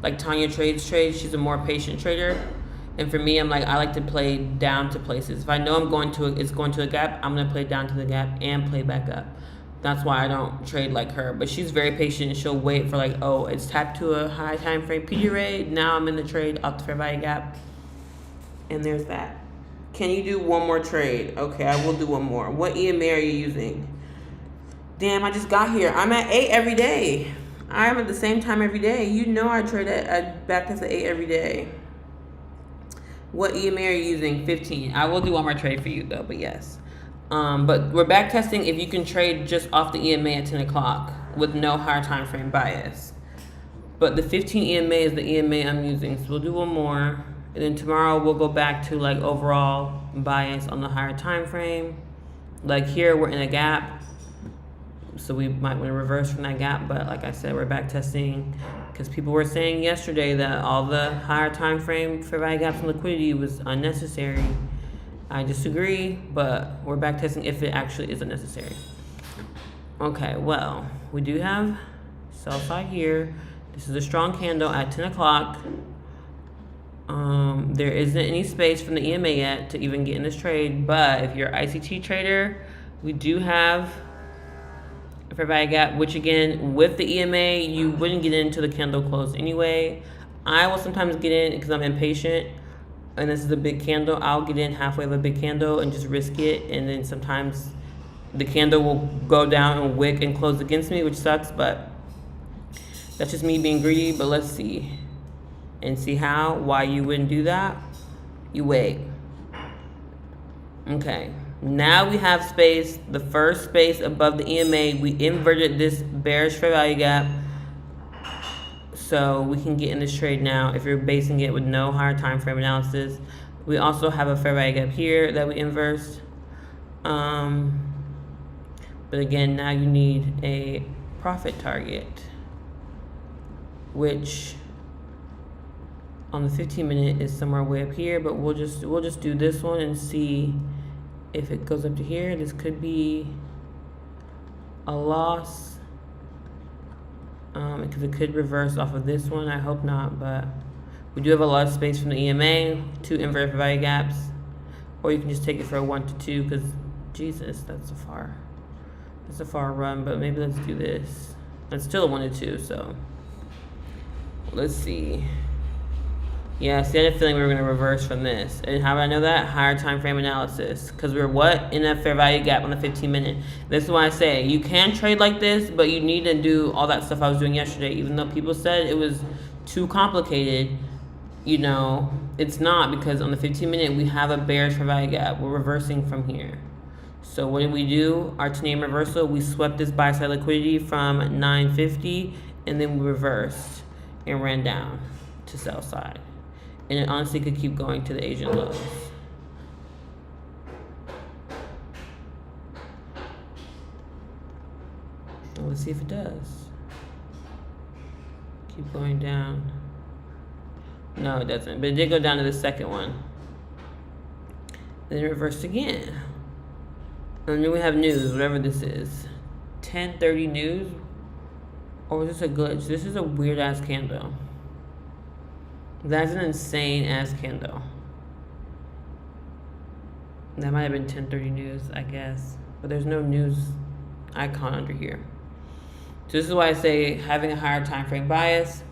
Like Tanya trades. She's a more patient trader. And for me, I like to play down to places. If I know it's going to a gap, I'm going to play down to the gap and play back up. That's why I don't trade like her. But she's very patient and she'll wait for it's tapped to a high time frame PD rate. Now I'm in the trade off the fair value gap. And there's that. Can you do one more trade? Okay, I will do one more. What EMA are you using? Damn, I just got here. I'm at 8 every day. I'm at the same time every day. I trade at backtest at 8 every day. What EMA are you using? 15. I will do one more trade for you though, but yes. But we're backtesting if you can trade just off the EMA at 10 o'clock with no higher time frame bias. But the 15 EMA is the EMA I'm using. So we'll do one more. And then tomorrow we'll go back to overall bias on the higher time frame. Like here we're in a gap. So we might want to reverse from that gap, but like I said, we're back testing because people were saying yesterday that all the higher time frame fair value gaps and liquidity was unnecessary. I disagree, but we're back testing if it actually is unnecessary. Okay, well, we do have sell side here. This is a strong candle at 10 o'clock. There isn't any space from the EMA yet to even get in this trade, but if you're an ICT trader, we do have fair value gap, which again, with the EMA, you wouldn't get into the candle close anyway. I will sometimes get in because I'm impatient, and this is a big candle. I'll get in halfway of a big candle and just risk it, and then sometimes the candle will go down and wick and close against me, which sucks, but that's just me being greedy. But let's see and see why you wouldn't do that. You wait. Okay. Now we have space, the first space above the EMA. We inverted this bearish fair value gap. So we can get in this trade now if you're basing it with no higher time frame analysis. We also have a fair value gap here that we inversed. But again, now you need a profit target, which on the 15-minute is somewhere way up here, but we'll just do this one and see if it goes up to here. This could be a loss, because it could reverse off of this one. I hope not, but we do have a lot of space from the EMA, 2 inverted value gaps, or you can just take it for a 1 to 2, because Jesus, that's a far run. But maybe let's do this. It's still a 1 to 2, so let's see. Yeah, see, I had a feeling we were going to reverse from this. And how do I know that? Higher time frame analysis. Because we're what? In a fair value gap on the 15-minute. This is why I say you can trade like this, but you need to do all that stuff I was doing yesterday. Even though people said it was too complicated, you know, it's not, because on the 15-minute we have a bearish fair value gap. We're reversing from here. So what did we do? Our 10 reversal, we swept this buy side liquidity from 950, and then we reversed and ran down to sell side. And it honestly could keep going to the Asian lows. Well, let's see if it does. Keep going down. No, it doesn't. But it did go down to the second one. Then it reversed again. And then we have news, whatever this is. 10:30 news. Or is this a glitch? This is a weird ass candle. That's an insane ass candle. That might have been 10:30 news, I guess. But there's no news icon under here. So this is why I say having a higher time frame bias,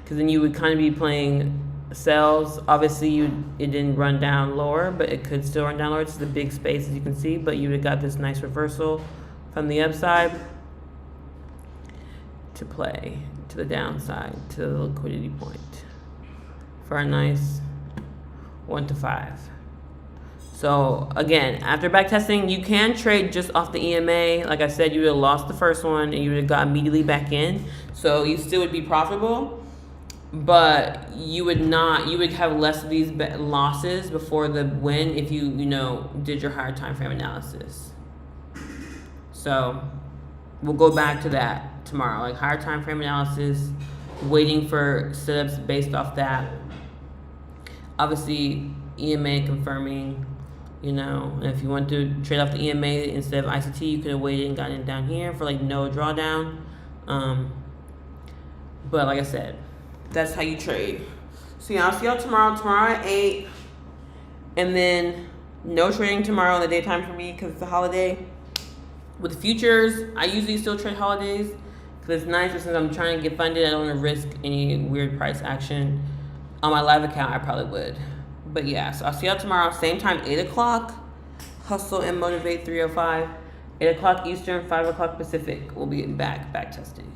because then you would kind of be playing sells. Obviously, it didn't run down lower, but it could still run down lower. It's the big space, as you can see, but you would have got this nice reversal from the upside to play to the downside, to the liquidity point for a nice 1 to 5. So again, after backtesting, you can trade just off the EMA. Like I said, you would have lost the first one and you would have got immediately back in. So you still would be profitable, but you would have less of these losses before the win if you did your higher time frame analysis. So we'll go back to that tomorrow, like higher time frame analysis, waiting for setups based off that. Obviously, EMA confirming, and if you want to trade off the EMA instead of ICT, you could have waited and gotten it down here for like no drawdown. But like I said, that's how you trade. So yeah, I'll see y'all tomorrow at 8. And then no trading tomorrow in the daytime for me because it's a holiday. With futures, I usually still trade holidays because it's nice, but since I'm trying to get funded, I don't want to risk any weird price action. On my live account, I probably would. But yeah, so I'll see y'all tomorrow, same time, 8 o'clock. Hustle and Motivate 305. 8 o'clock Eastern, 5 o'clock Pacific. We'll be back testing.